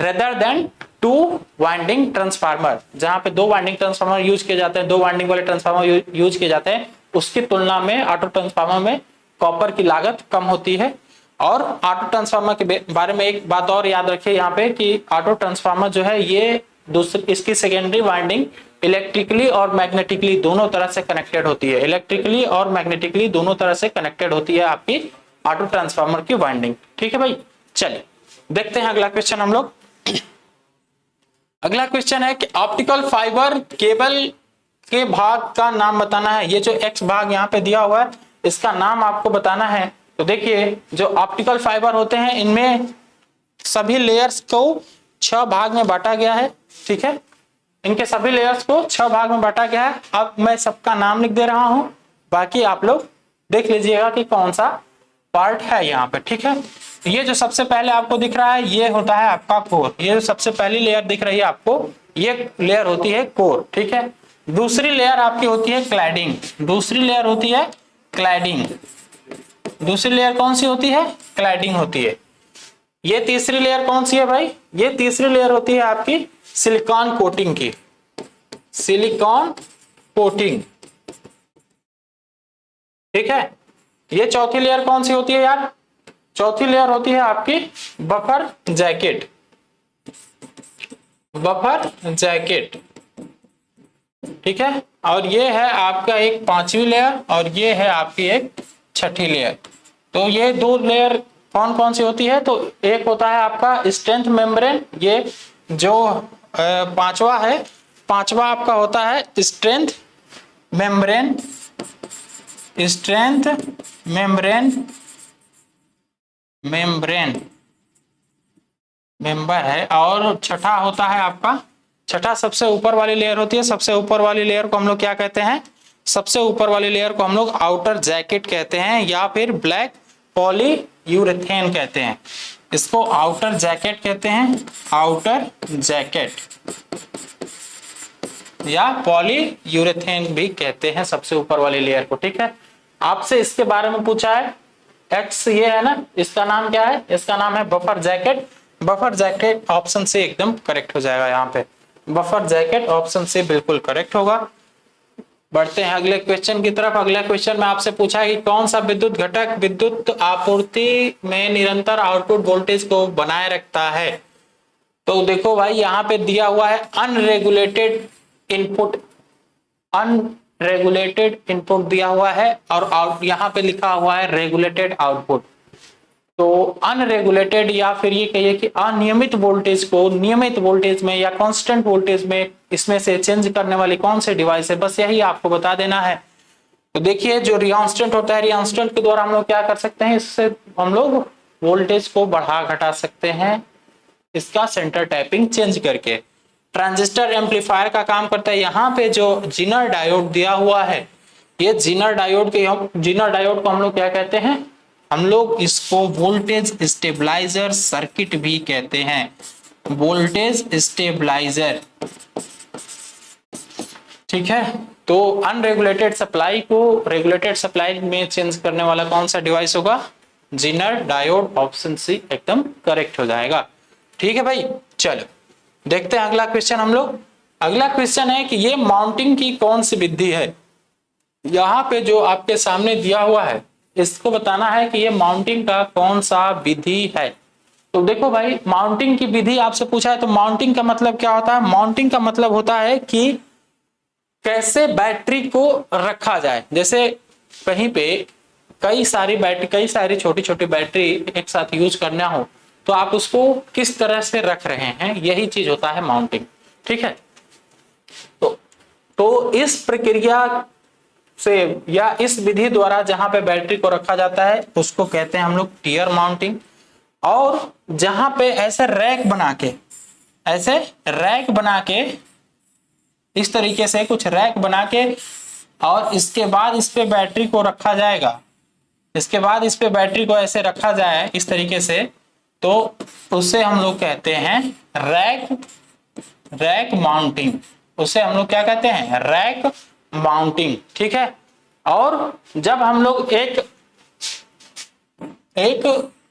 रेदर देन 2 वाइंडिंग ट्रांसफार्मर। जहां पे 2 वाइंडिंग ट्रांसफार्मर यूज किए जाते हैं, 2 वाइंडिंग वाले ट्रांसफार्मर यूज किए जाते हैं, उसकी तुलना में ऑटो ट्रांसफार्मर में कॉपर की लागत कम होती है। और ऑटो ट्रांसफार्मर के बारे में एक बात और याद रखिए यहाँ पे कि ऑटो ट्रांसफार्मर जो है ये इसकी सेकेंडरी वाइंडिंग इलेक्ट्रिकली और मैग्नेटिकली दोनों तरह से कनेक्टेड होती है। इलेक्ट्रिकली और मैग्नेटिकली दोनों तरह से कनेक्टेड होती है आपकी ऑटो ट्रांसफार्मर की वाइंडिंग। ठीक है भाई, चलिए देखते हैं अगला क्वेश्चन हम लोग। अगला क्वेश्चन है कि ऑप्टिकल फाइबर केबल के भाग का नाम बताना है। ये जो एक्स भाग यहाँ पे दिया हुआ है इसका नाम आपको बताना है। तो देखिए जो ऑप्टिकल फाइबर होते हैं इनमें सभी लेयर्स को 6 भाग में बांटा गया है। ठीक है, इनके सभी लेयर्स को 6 भाग में बांटा गया है। अब मैं सबका नाम लिख दे रहा हूं, बाकी आप लोग देख लीजिएगा कि कौन सा पार्ट है यहाँ पे। ठीक है, ये जो सबसे पहले आपको दिख रहा है ये होता है आपका कोर। ये जो सबसे पहली लेयर दिख रही है आपको ये लेयर होती है कोर। ठीक है, दूसरी लेयर आपकी होती है क्लैडिंग। दूसरी लेयर होती है क्लैडिंग। दूसरी लेयर कौन सी होती है? क्लैडिंग होती है। ये तीसरी लेयर कौन सी है भाई? ये तीसरी लेयर होती है आपकी सिलिकॉन कोटिंग की। सिलिकॉन कोटिंग, ठीक है। ये चौथी लेयर कौन सी होती है यार? चौथी लेयर होती है आपकी बफर जैकेट। बफर जैकेट, ठीक है। और ये है आपका एक 5वीं लेयर और ये है आपकी एक 6ठी लेयर। तो ये 2 लेयर कौन कौन सी होती है? तो एक होता है आपका स्ट्रेंथ मेम्ब्रेन, ये जो 5वां है, 5वां आपका होता है स्ट्रेंथ मेम्ब्रेन। स्ट्रेंथ मेंबर है। और 6ठा होता है आपका, 6ठा सबसे ऊपर वाली लेयर होती है। सबसे ऊपर वाली लेयर को हम लोग क्या कहते हैं? सबसे ऊपर वाली लेयर को हम लोग आउटर जैकेट कहते हैं या फिर ब्लैक पॉली यूरेथेन कहते हैं, इसको आउटर जैकेट कहते हैं, आउटर जैकेट या पॉली यूरेथेन भी कहते हैं सबसे ऊपर वाली लेयर को। ठीक है, आपसे इसके बारे में पूछा है, एक्स ये है ना, इसका नाम क्या है, इसका नाम है buffer jacket. Buffer jacket option से एकदम करेक्ट हो जाएगा, यहाँ पे बफर जैकेट ऑप्शन से बिल्कुल करेक्ट होगा। बढ़ते हैं अगले क्वेश्चन की तरफ। अगले क्वेश्चन में आपसे पूछा है कि कौन सा विद्युत घटक विद्युत आपूर्ति में निरंतर आउटपुट वोल्टेज को बनाए रखता है। तो देखो भाई यहाँ पे दिया हुआ है अनरेगुलेटेड इनपुट, अनरेगुलेटेड इनपुट दिया हुआ है और यहाँ पे लिखा हुआ है रेगुलेटेड आउटपुट। तो अनरेगुलेटेड या फिर ये कहिए कि अनियमित वोल्टेज को नियमित वोल्टेज में या कांस्टेंट वोल्टेज में इसमें से चेंज करने वाली कौन से डिवाइस है, बस यही आपको बता देना है। तो देखिए जो रियांस्टेंट होता है, रियांस्टेंट के द्वारा हम लोग क्या कर सकते हैं, इससे हम लोग वोल्टेज को बढ़ा घटा सकते हैं, इसका सेंटर टैपिंग चेंज करके। ट्रांजिस्टर एम्पलीफायर का काम करता है। यहाँ पे जो जीनर डायोड दिया हुआ है, ये जीनर डायोड को हम लोग क्या कहते हैं, हम लोग इसको वोल्टेज स्टेबलाइजर सर्किट भी कहते हैं, वोल्टेज स्टेबलाइजर। ठीक है, तो अनरेगुलेटेड सप्लाई को रेगुलेटेड सप्लाई में चेंज करने वाला कौन सा डिवाइस होगा, जीनर डायोड, ऑप्शन सी एकदम करेक्ट हो जाएगा। ठीक है भाई, चलो देखते हैं अगला क्वेश्चन हम लोग। अगला क्वेश्चन है कि ये माउंटिंग की कौन सी विधि है। यहाँ पे जो आपके सामने दिया हुआ है, इसको बताना है कि ये माउंटिंग का कौन सा विधि है। तो देखो भाई, माउंटिंग की विधि आपसे पूछा है, तो माउंटिंग का मतलब क्या होता है, माउंटिंग का मतलब होता है कि कैसे बैटरी को रखा जाए। जैसे कहीं पे कई सारी छोटी छोटी बैटरी एक साथ यूज करना हो, तो आप उसको किस तरह से रख रहे हैं, यही चीज होता है माउंटिंग। ठीक है, तो इस प्रक्रिया से या इस विधि द्वारा जहां पे बैटरी को रखा जाता है उसको कहते हैं हम लोग टियर माउंटिंग। और जहां पे ऐसे रैक बना के इस तरीके से कुछ रैक बना के और इसके बाद इस पे बैटरी को रखा जाएगा, इसके बाद इस पे बैटरी को ऐसे रखा जाए इस तरीके से, तो उसे हम लोग कहते हैं रैक माउंटिंग। उसे हम लोग क्या कहते हैं, रैक माउंटिंग। ठीक है, और जब हम लोग एक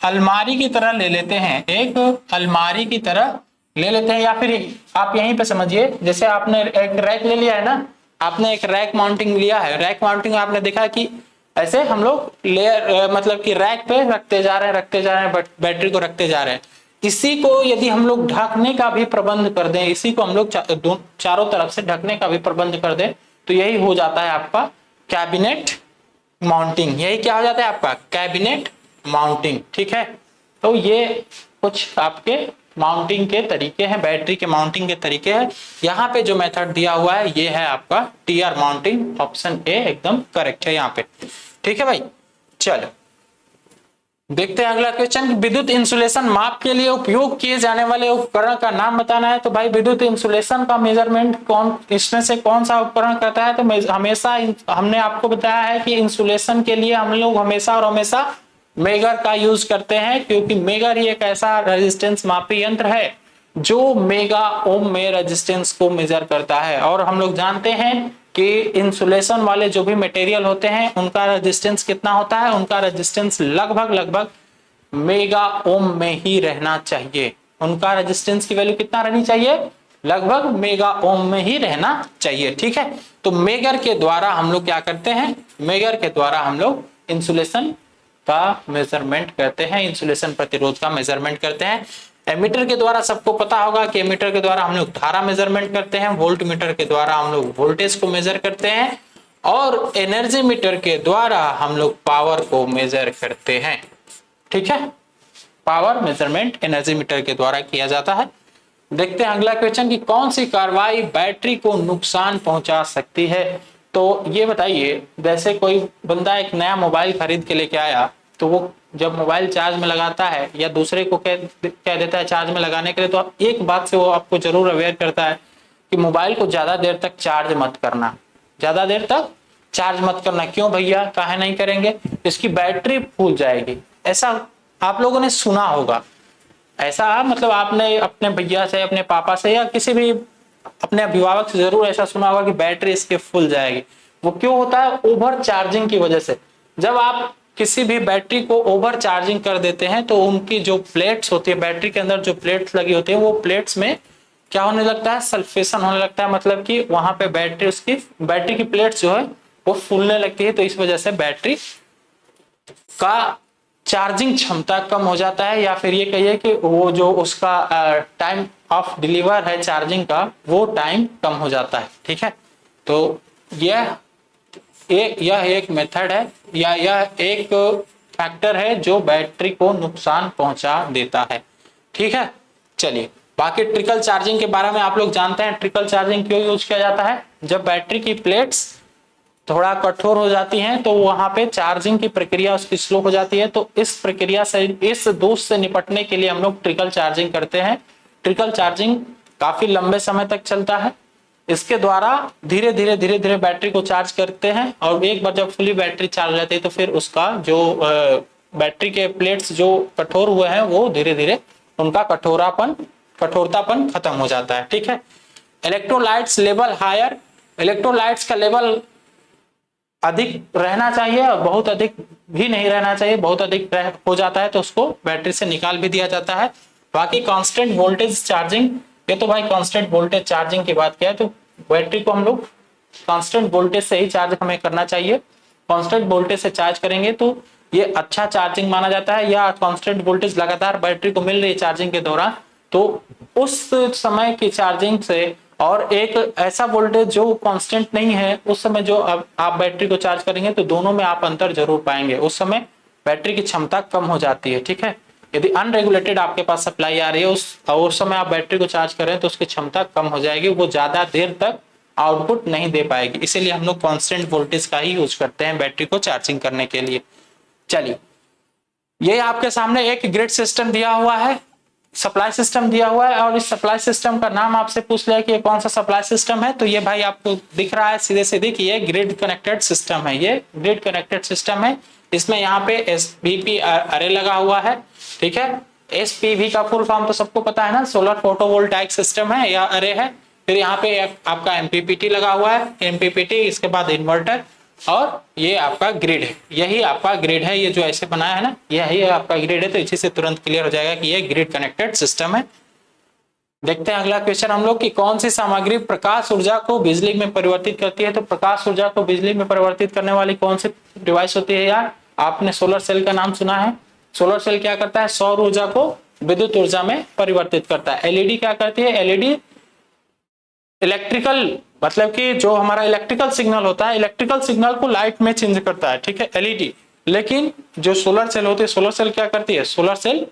अलमारी की तरह ले लेते हैं, एक अलमारी की तरह ले लेते हैं, या फिर आप यहीं पे समझिए, जैसे आपने एक रैक ले लिया है ना, आपने एक रैक माउंटिंग लिया है, रैक माउंटिंग आपने देखा कि ऐसे हम लोग लेयर मतलब कि रैक पे रखते जा रहे हैं, बैटरी को रखते जा रहे हैं। इसी को यदि हम लोग ढकने का भी प्रबंध कर दें, इसी को हम लोग चारों तरफ से ढकने का भी प्रबंध कर दें, तो यही हो जाता है आपका कैबिनेट माउंटिंग। यही क्या हो जाता है आपका कैबिनेट माउंटिंग। ठीक है, तो ये कुछ आपके माउंटिंग के तरीके हैं, बैटरी के माउंटिंग के तरीके हैं। यहाँ पे जो मेथड दिया हुआ है ये है आपका टीआर माउंटिंग, ऑप्शन ए एकदम करेक्ट है यहाँ पे। ठीक है भाई, चलो देखते हैं अगला क्वेश्चन। विद्युत इंसुलेशन माप के लिए उपयोग किए जाने वाले उपकरण का नाम बताना है। तो भाई विद्युत इंसुलेशन का मेजरमेंट इसमें से कौन सा उपकरण करता है, तो हमेशा हमने आपको बताया है कि इंसुलेशन के लिए हम लोग हमेशा मेगर का यूज करते हैं, क्योंकि मेगर ही एक ऐसा रेजिस्टेंस मापी यंत्र है जो मेगा ओम में रेजिस्टेंस को मेजर करता है। और हम लोग जानते हैं कि इंसुलेशन वाले जो भी मटेरियल होते हैं उनका रेजिस्टेंस कितना होता है, उनका रेजिस्टेंस लगभग मेगा ओम में ही रहना चाहिए। उनका रेजिस्टेंस की वैल्यू कितना रहनी चाहिए, लगभग मेगा ओम में ही रहना चाहिए। ठीक है, तो मेगर के द्वारा हम लोग क्या करते हैं, मेगर के द्वारा हम लोग इंसुलेशन का मेजरमेंट करते हैं, इंसुलेशन प्रतिरोध का मेजरमेंट करते हैं। एमीटर के द्वारा सबको पता होगा कि एमीटर के द्वारा हम लोग धारा मेजरमेंट करते हैं, वोल्ट मीटर के द्वारा हम लोग वोल्टेज को मेजर करते हैं, और एनर्जी मीटर के द्वारा हम लोग पावर को मेजर करते हैं। ठीक है, पावर मेजरमेंट एनर्जी मीटर के द्वारा किया जाता है। देखते हैं अगला क्वेश्चन कि कौन सी कार्रवाई बैटरी को नुकसान पहुंचा सकती है। तो ये बताइए, जैसे कोई बंदा एक नया मोबाइल खरीद के लेके आया, तो वो जब मोबाइल चार्ज में लगाता है या दूसरे को कह देता है चार्ज में लगाने के लिए, तो एक बात से वो आपको जरूर अवेयर करता है कि मोबाइल को ज्यादा देर तक चार्ज मत करना, ज्यादा देर तक चार्ज मत करना। क्यों भैया, काहे नहीं करेंगे, इसकी बैटरी फूल जाएगी। ऐसा आप लोगों ने सुना होगा ऐसा, मतलब आपने अपने भैया से, अपने पापा से या किसी भी अपने अभिभावक से जरूर ऐसा सुना होगा कि बैटरी इसके फुल जाएगी। वो क्यों होता है? ओवर चार्जिंग की वजह से। जब आप किसी भी बैटरी को ओवर चार्जिंग कर देते हैं तो उनकी जो प्लेट्स होती है, बैटरी के अंदर जो प्लेट्स लगी होती है, वो प्लेट्स में क्या होने लगता है? सल्फेशन होने लगता है, मतलब कि वहां पे बैटरी की प्लेट्स जो है वो फूलने लगती है। तो इस वजह से बैटरी का चार्जिंग क्षमता कम हो जाता है, या फिर ये कहिए कि वो जो उसका टाइम ऑफ डिलीवर है चार्जिंग का, वो टाइम कम हो जाता है। ठीक है, तो यह एक मेथड है या यह एक फैक्टर है जो बैटरी को नुकसान पहुंचा देता है। ठीक है, चलिए बाकी ट्रिकल चार्जिंग के बारे में आप लोग जानते हैं। ट्रिकल चार्जिंग क्यों यूज किया जाता है? जब बैटरी की प्लेट्स थोड़ा कठोर हो जाती हैं तो वहां पे चार्जिंग की प्रक्रिया उसकी स्लो हो जाती है। तो इस प्रक्रिया से, इस दोष से निपटने के लिए हम लोग ट्रिकल चार्जिंग करते हैं। ट्रिकल चार्जिंग काफी लंबे समय तक चलता है। इसके द्वारा धीरे धीरे बैटरी को चार्ज करते हैं, और एक बार जब फुली बैटरी चार्ज हो जाती है तो फिर उसका जो बैटरी के प्लेट्स जो कठोर हुए हैं वो धीरे धीरे उनका कठोरतापन खत्म हो जाता है। ठीक है, इलेक्ट्रोलाइट्स लेवल हायर, इलेक्ट्रोलाइट्स का लेवल अधिक रहना चाहिए और बहुत अधिक भी नहीं रहना चाहिए। बहुत अधिक हो जाता है तो उसको बैटरी से निकाल भी दिया जाता है। बाकी कांस्टेंट वोल्टेज चार्जिंग, ये तो भाई कांस्टेंट वोल्टेज चार्जिंग की बात किया है, तो बैटरी को हम लोग कांस्टेंट वोल्टेज से ही चार्ज हमें करना चाहिए। कांस्टेंट वोल्टेज से चार्ज करेंगे तो ये अच्छा चार्जिंग माना जाता है। या कांस्टेंट वोल्टेज लगातार बैटरी को मिल रही है चार्जिंग के दौरान, तो उस समय की चार्जिंग से और एक ऐसा वोल्टेज जो कांस्टेंट नहीं है, उस समय जो आप बैटरी को चार्ज करेंगे तो दोनों में आप अंतर जरूर पाएंगे। उस समय बैटरी की क्षमता कम हो जाती है। ठीक है, यदि अनरेगुलेटेड आपके पास सप्लाई आ रही है उस समय आप बैटरी को चार्ज करें तो उसकी क्षमता कम हो जाएगी, वो ज्यादा देर तक आउटपुट नहीं दे पाएगी। इसीलिए हम लोग कांस्टेंट वोल्टेज का ही यूज करते हैं बैटरी को चार्जिंग करने के लिए। चलिए, ये आपके सामने एक ग्रिड सिस्टम दिया हुआ है, सप्लाई सिस्टम दिया हुआ है, और इस सप्लाई सिस्टम का नाम आपसे पूछ लिया कि ये कौन सा सप्लाई सिस्टम है, तो ये भाई आपको दिख रहा है सीधे सीधे कि ये ग्रिड कनेक्टेड सिस्टम है। ये ग्रिड कनेक्टेड सिस्टम है। इसमें यहाँ पे एसपीवी अरे लगा हुआ है। ठीक है, एसपीवी का फुल फॉर्म तो सबको पता है ना, सोलर फोटोवोल्टाइक सिस्टम है या अरे है। फिर यहाँ पे आपका एमपीपीटी लगा हुआ है, एमपीपीटी, इसके बाद इन्वर्टर, और ये आपका ग्रिड है। यही आपका ग्रिड है, ये जो ऐसे बनाया है ना, यही आपका ग्रिड है। तो इसी से तुरंत क्लियर हो जाएगा कि ये ग्रिड कनेक्टेड सिस्टम है। देखते हैं अगला क्वेश्चन हम लोग कि कौन सी सामग्री प्रकाश ऊर्जा को बिजली में परिवर्तित करती है। तो प्रकाश ऊर्जा को बिजली में परिवर्तित करने वाली कौन सी डिवाइस होती है यार? आपने सोलर सेल का नाम सुना है। सोलर सेल क्या करता है? सौर ऊर्जा को विद्युत ऊर्जा में परिवर्तित करता है। एलईडी क्या करती है? एलईडी इलेक्ट्रिकल, मतलब कि जो हमारा इलेक्ट्रिकल सिग्नल होता है, इलेक्ट्रिकल सिग्नल को लाइट में चेंज करता है। ठीक है, एलईडी। लेकिन जो सोलर सेल होती है, सोलर सेल क्या करती है? सोलर सेल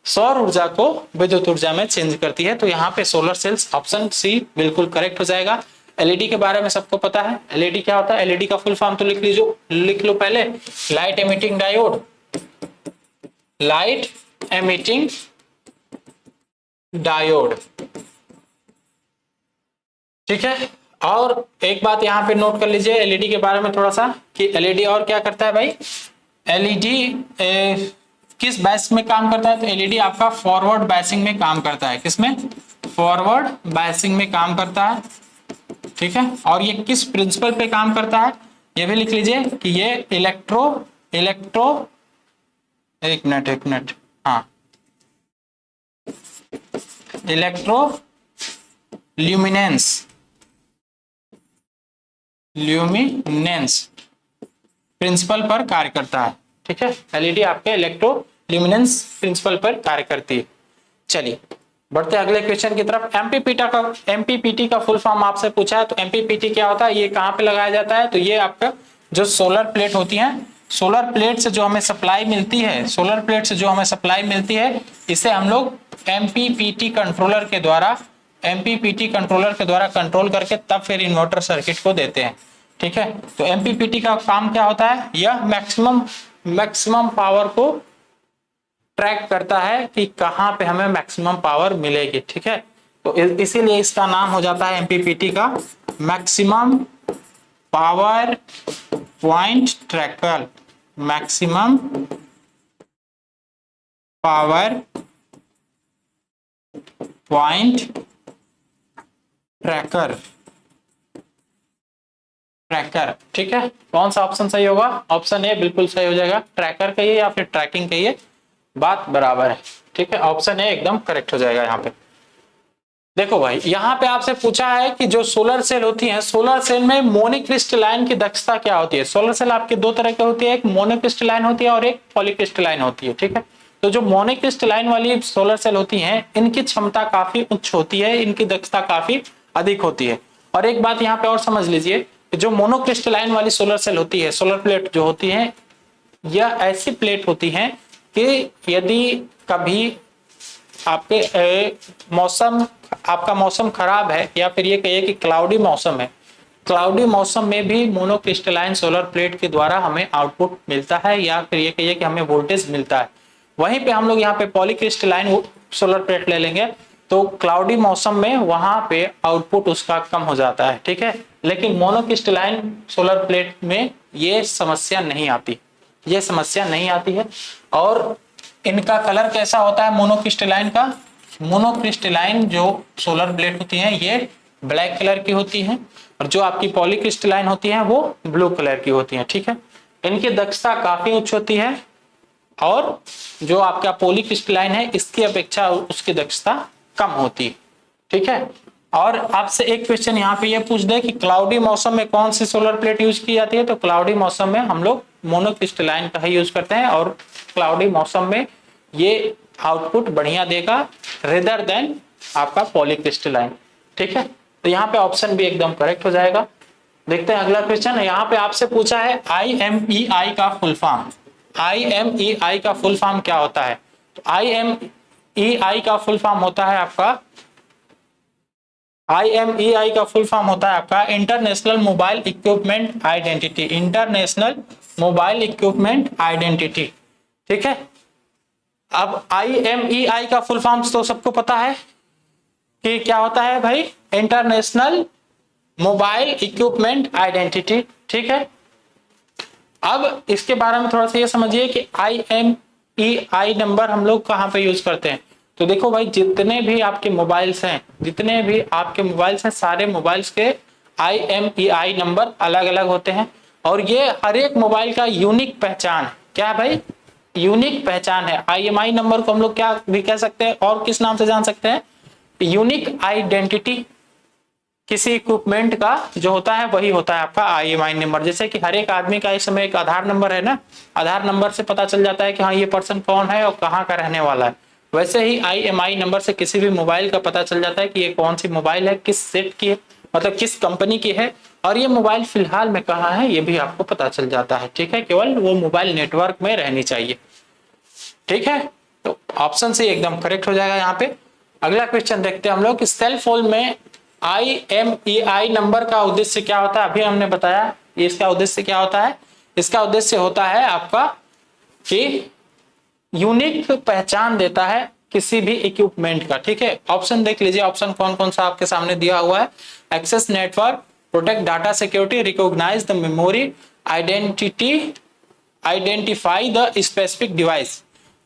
सौर ऊर्जा को विद्युत ऊर्जा में चेंज करती है। तो यहाँ पे सोलर सेल्स ऑप्शन सी बिल्कुल करेक्ट हो जाएगा। एलईडी के बारे में सबको पता है। एलईडी क्या होता है? एलईडी का फुल फॉर्म तो लिख लो पहले। Light emitting diode, light emitting diode. ठीक है, और एक बात यहाँ पे नोट कर लीजिए एलईडी के बारे में थोड़ा सा, कि एलईडी और क्या करता है भाई? एलईडी किस बैच में काम करता है? तो एलईडी आपका फॉरवर्ड बैचिंग में काम करता है। किसमें? फॉरवर्ड बैचिंग में काम करता है। ठीक है, और ये किस प्रिंसिपल पे काम करता है ये भी लिख लीजिए कि ये एक मिनट, हाँ, इलेक्ट्रो ल्यूमिनेंस प्रिंसिपल पर कार्य करता है। ठीक है, एलईडी आपके इलेक्ट्रो ल्यूमिनेंस प्रिंसिपल पर कार्य करती है। चलिए बढ़ते अगले क्वेश्चन की तरफ। एमपीपीटी का फुल फॉर्म आपसे पूछा है, तो एमपीपीटी क्या होता है? ये कहाँ पे लगाया जाता है? तो ये आपका जो सोलर प्लेट होती है, सोलर प्लेट से जो हमें सप्लाई मिलती है, इसे हम लोग एमपीपीटी कंट्रोलर के द्वारा कंट्रोल करके तब फिर इन्वर्टर सर्किट को देते हैं। ठीक है, तो एमपीपीटी का काम क्या होता है? यह मैक्सिमम पावर को ट्रैक करता है कि कहां पे हमें मैक्सिमम पावर मिलेगी। ठीक है, तो इसीलिए इसका नाम हो जाता है एमपीपीटी का maximum power point tracker. Maximum power point tracker, tracker, ठीक है। कौन सा ऑप्शन सही होगा? ऑप्शन ए बिल्कुल सही हो जाएगा। ट्रैकर कहिए या फिर ट्रैकिंग कहिए, बात बराबर है, ठीक है। ऑप्शन ए एकदम करेक्ट हो जाएगा यहाँ पे। देखो भाई, यहाँ पे आपसे पूछा है कि जो सोलर सेल होती है, सोलर सेल में मोनोक्रिस्टलाइन की दक्षता क्या होती है। सोलर सेल आपके दो तरह की होती है, एक मोनोक्रिस्टलाइन होती है और एक पॉलीक्रिस्टलाइन होती है, ठीक है। तो जो मोनोक्रिस्टलाइन वाली सोलर सेल होती हैं, इनकी क्षमता काफी उच्च होती है, इनकी दक्षता काफी अधिक होती है। और एक बात यहाँ पे और समझ लीजिए, जो मोनोक्रिस्टलाइन वाली सोलर सेल होती है, सोलर प्लेट जो होती है, यह ऐसी प्लेट होती है कि यदि कभी आपके मौसम, आपका मौसम खराब है या फिर ये कहिए कि क्लाउडी मौसम है, क्लाउडी मौसम में भी मोनोक्रिस्टलाइन सोलर प्लेट के द्वारा हमें आउटपुट मिलता है या फिर ये कहिए कि हमें वोल्टेज मिलता है। वहीं पे हम लोग यहाँ पे पॉलीक्रिस्टलाइन सोलर प्लेट ले लेंगे तो क्लाउडी मौसम में वहां पे आउटपुट उसका कम हो जाता है, ठीक है। लेकिन मोनोक्रिस्टलाइन सोलर प्लेट में ये समस्या नहीं आती, ये समस्या नहीं आती है। और इनका कलर कैसा होता है मोनोक्रिस्टलाइन का? मोनोक्रिस्टलाइन जो सोलर प्लेट होती हैं ये ब्लैक कलर की होती हैं और जो आपकी पॉलीक्रिस्टलाइन होती हैं वो ब्लू कलर की होती हैं, ठीक है। इनकी दक्षता काफी उच्च होती है और जो आपका पॉलीक्रिस्टलाइन है इसकी अपेक्षा उसकी दक्षता कम होती है, ठीक है। और आपसे एक क्वेश्चन यहाँ पे ये पूछ दे कि क्लाउडी मौसम में कौन सी सोलर प्लेट यूज की जाती है, तो क्लाउडी मौसम में हम लोग मोनोक्रिस्टलाइन का ही यूज करते हैं और क्लाउडी मौसम में ये आउटपुट बढ़िया देगा रेदर देन आपका पॉलीक्रिस्टलाइन, ठीक है। तो यहाँ पे ऑप्शन भी एकदम करेक्ट हो जाएगा। देखते हैं अगला क्वेश्चन। यहाँ पे आपसे पूछा है IMEI का फुल फॉर्म। IMEI का फुल फॉर्म क्या होता है? तो IMEI का फुल फॉर्म होता है आपका, IMEI का फुल फॉर्म होता है आपका international mobile equipment identity, international mobile equipment identity, ठीक है। अब IMEI का फुल फॉर्म तो सबको पता है कि क्या होता है भाई, इंटरनेशनल मोबाइल इक्विपमेंट आइडेंटिटी, ठीक है। अब इसके बारे में थोड़ा सा ये समझिए कि IMEI नंबर हम लोग कहाँ पे यूज करते हैं। तो देखो भाई, जितने भी आपके मोबाइल्स हैं, जितने भी आपके मोबाइल्स हैं, सारे मोबाइल्स के IMEI नंबर अलग अलग होते हैं और ये हर एक मोबाइल का यूनिक पहचान, क्या है भाई, यूनिक पहचान है। IMEI नंबर को हम लोग क्या भी कह सकते हैं और किस नाम से जान सकते हैं? Unique identity. किसी इक्विपमेंट का जो होता है वही होता है आपका IMEI नंबर। जैसे कि हर एक आदमी का इस समय एक आधार नंबर है ना, आधार नंबर से पता चल जाता है कि हाँ ये पर्सन कौन है और कहाँ का रहने वाला है। वैसे ही IMEI नंबर से किसी भी मोबाइल का पता चल जाता है कि ये कौन सी मोबाइल है, किस सेट की है, मतलब किस कंपनी की है और ये मोबाइल फिलहाल में कहाँ है ये भी आपको पता चल जाता है, ठीक है। केवल वो मोबाइल नेटवर्क में रहनी चाहिए, ठीक है। तो ऑप्शन सी एकदम करेक्ट हो जाएगा यहाँ पे। अगला क्वेश्चन देखते हैं हम लोग कि सेल फोन में IMEI नंबर का उद्देश्य क्या होता है। अभी हमने बताया इसका उद्देश्य क्या होता है। इसका उद्देश्य होता है आपका कि यूनिक पहचान देता है किसी भी इक्विपमेंट का, ठीक है। ऑप्शन देख लीजिए, ऑप्शन कौन कौन सा आपके सामने दिया हुआ है। Access network, protect data security, recognise the memory, identity, identify the specific device,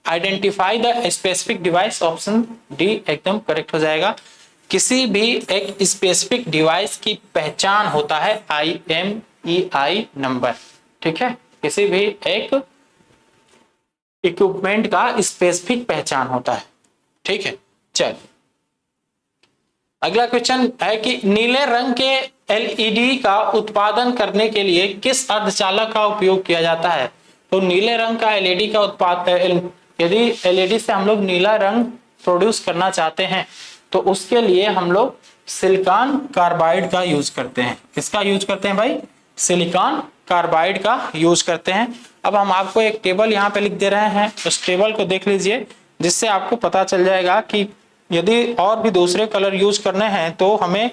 identify the specific device. Option D एकदम करेक्ट हो जाएगा। किसी भी एक स्पेसिफिक डिवाइस की पहचान होता है IMEI नंबर, ठीक है। किसी भी एक इक्विपमेंट का स्पेसिफिक पहचान होता है, ठीक है। चल अगला क्वेश्चन है कि नीले रंग के LED का उत्पादन करने के लिए किस अर्धचालक का उपयोग किया जाता है। तो नीले रंग का LED का उत्पादन, यदि LED से हम लोग नीला रंग प्रोड्यूस करना चाहते हैं तो उसके लिए हम लोग सिलिकॉन कार्बाइड का यूज करते हैं। किसका यूज करते हैं भाई? सिलिकॉन कार्बाइड का यूज करते हैं। अब हम आपको एक टेबल यहाँ पे लिख दे रहे हैं, उस टेबल को देख लीजिए जिससे आपको पता चल जाएगा कि यदि और भी दूसरे कलर यूज करने हैं तो हमें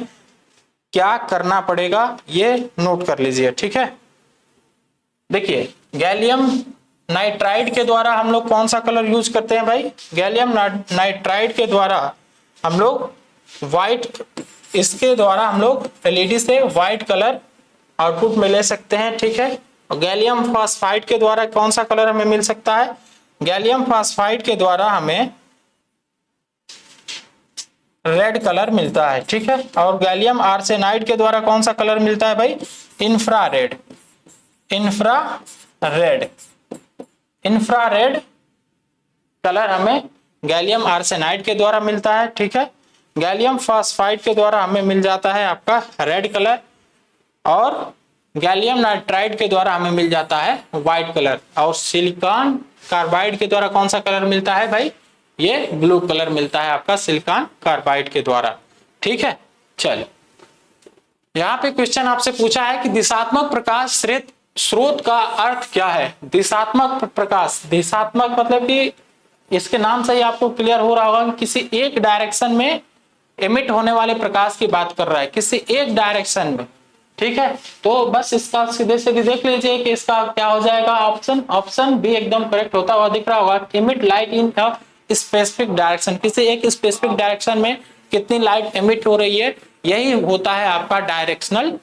क्या करना पड़ेगा, ये नोट कर लीजिए, ठीक है। देखिए, गैलियम नाइट्राइड के द्वारा हम लोग कौन सा कलर यूज करते हैं भाई? गैलियम नाइट्राइड के द्वारा हम लोग व्हाइट, इसके द्वारा हम लोग LED से व्हाइट कलर आउटपुट में ले सकते हैं, ठीक है। और गैलियम फॉस्फाइड के द्वारा कौन सा कलर हमें मिल सकता है? गैलियम फास्फाइड के द्वारा हमें रेड कलर मिलता है, ठीक है। और गैलियम आर्सेनाइड के द्वारा कौन सा कलर मिलता है भाई? इंफ्रारेड। इंफ्रारेड इंफ्रारेड कलर हमें गैलियम आर्सेनाइड के द्वारा मिलता है, ठीक है। गैलियम फास्फाइड के द्वारा हमें मिल जाता है आपका रेड कलर, और गैलियम नाइट्राइड के द्वारा हमें मिल जाता है व्हाइट कलर, और सिलिकॉन कार्बाइड के द्वारा कौन सा कलर मिलता है भाई? ये ब्लू कलर मिलता है आपका सिलिकॉन कार्बाइड के द्वारा, ठीक है। चलो, यहाँ पे क्वेश्चन आपसे पूछा है कि दिशात्मक प्रकाश स्रोत का अर्थ क्या है? दिशात्मक प्रकाश, दिशात्मक मतलब कि इसके नाम से ही आपको क्लियर हो रहा होगा कि किसी एक डायरेक्शन में एमिट होने वाले प्रकाश की बात कर रहा है, किसी एक डायरेक्शन में, ठीक है। तो बस इसका सीधे सीधे देख लीजिए कि इसका क्या हो जाएगा ऑप्शन बी एकदम करेक्ट होता हुआ दिख रहा होगा। Emit light in a specific direction, किसी एक स्पेसिफिक डायरेक्शन में कितनी लाइट एमिट हो रही है, यही होता है आपका डायरेक्शनल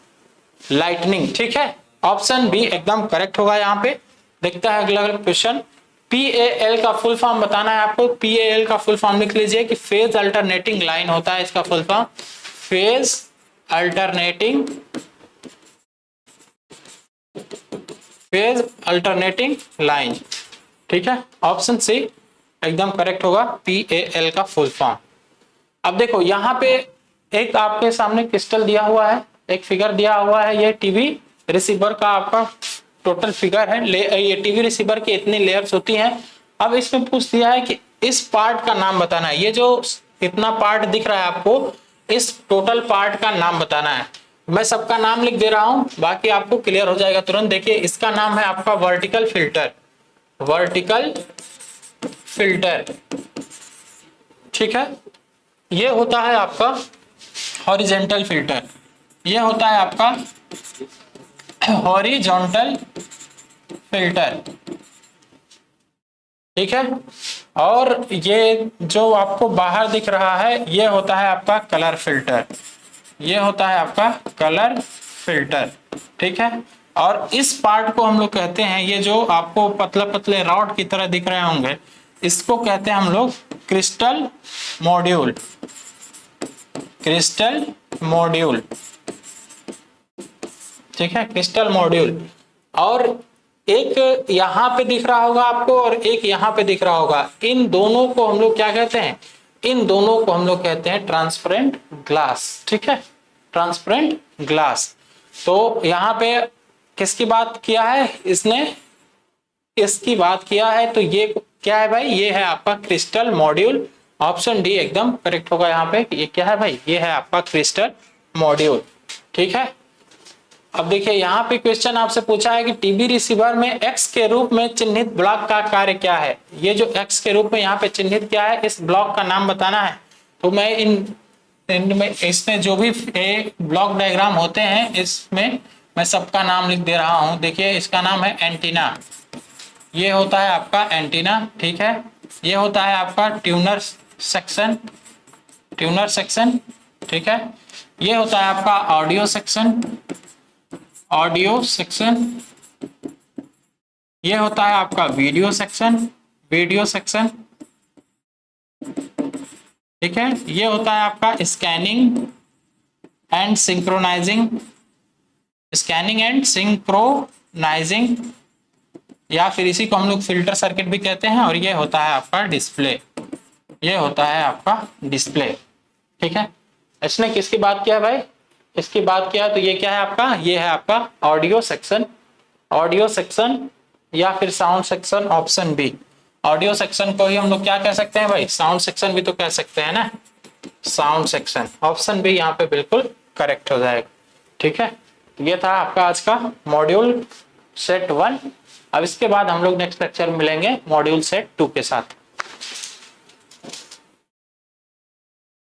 लाइटनिंग, ठीक है। ऑप्शन बी एकदम करेक्ट होगा। यहाँ पे देखता है अगला क्वेश्चन। PAL का फुल फॉर्म बताना है आपको। PAL का फुल फॉर्म लिख लीजिए कि फेज अल्टरनेटिंग लाइन होता है इसका full form, phase alternating line, ठीक है। ऑप्शन सी एकदम करेक्ट होगा, PAL का फुल फॉर्म। अब देखो यहाँ पे एक आपके सामने क्रिस्टल दिया हुआ है, एक फिगर दिया हुआ है, ये टीवी रिसीवर का आपका टोटल फिगर है। ये टीवी रिसीवर की इतनी लेयर्स होती हैं। अब इसमें पूछ दिया है कि इस पार्ट का नाम बताना है। ये जो इतना पार्ट दिख रहा है आपको, इस टोटल पार्ट का नाम बताना है। मैं सबका नाम लिख दे रहा हूं, बाकी आपको क्लियर हो जाएगा तुरंत। देखिए, इसका नाम है आपका वर्टिकल फिल्टर, वर्टिकल फिल्टर, ठीक है। ये होता है आपका हॉरिजेंटल फिल्टर, ये होता है आपका हॉरिजॉन्टल फिल्टर, ठीक है। और ये जो आपको बाहर दिख रहा है, ये होता है आपका कलर फिल्टर, ये होता है आपका कलर फिल्टर, ठीक है। और इस पार्ट को हम लोग कहते हैं, ये जो आपको पतले पतले रॉड की तरह दिख रहे होंगे, इसको कहते हैं हम लोग क्रिस्टल मॉड्यूल, क्रिस्टल मॉड्यूल, ठीक है, क्रिस्टल मॉड्यूल। और एक यहां पे दिख रहा होगा आपको और एक यहां पे दिख रहा होगा, इन दोनों को हम लोग क्या कहते हैं? इन दोनों को हम लोग कहते हैं ट्रांसपेरेंट ग्लास, ठीक है, ट्रांसपेरेंट ग्लास। तो यहाँ पे किसकी बात किया है इसने? इसकी बात किया है। तो ये क्या है भाई? ये है आपका क्रिस्टल मॉड्यूल। ऑप्शन डी एकदम करेक्ट होगा यहाँ पे। ये क्या है भाई? ये है आपका क्रिस्टल मॉड्यूल, ठीक है। अब देखिए, यहाँ पे क्वेश्चन आपसे पूछा है कि टीवी रिसीवर में एक्स के रूप में चिन्हित ब्लॉक का कार्य क्या है? ये जो एक्स के रूप में यहाँ पे चिन्हित क्या है, इस ब्लॉक का नाम बताना है। तो मैं इसमें जो भी ब्लॉक डायग्राम होते हैं, इसमें मैं सबका नाम लिख दे रहा हूं। देखिए, इसका नाम है एंटीना, ये होता है आपका एंटीना, ठीक है। ये होता है आपका ट्यूनर सेक्शन, ट्यूनर सेक्शन, ठीक है। ये होता है आपका ऑडियो सेक्शन, ऑडियो सेक्शन। ये होता है आपका वीडियो सेक्शन, वीडियो सेक्शन, ठीक है। ये होता है आपका scanning and synchronising, scanning and synchronising, या फिर इसी को हम लोग फिल्टर सर्किट भी कहते हैं। और ये होता है आपका डिस्प्ले, ये होता है आपका डिस्प्ले, ठीक है। इसने किसकी बात किया भाई? इसकी बात किया। तो ये क्या है आपका? ये है आपका ऑडियो सेक्शन, ऑडियो सेक्शन या फिर sound section, option B. Audio section को ही हम लोग क्या कह सकते हैं भाई? साउंड सेक्शन भी तो कह सकते हैं ना, साउंड सेक्शन। ऑप्शन बी यहाँ पे बिल्कुल करेक्ट हो जाएगा, ठीक है। ये था आपका आज का मॉड्यूल सेट 1। अब इसके बाद हम लोग नेक्स्ट लेक्चर में मिलेंगे मॉड्यूल सेट 2 के साथ।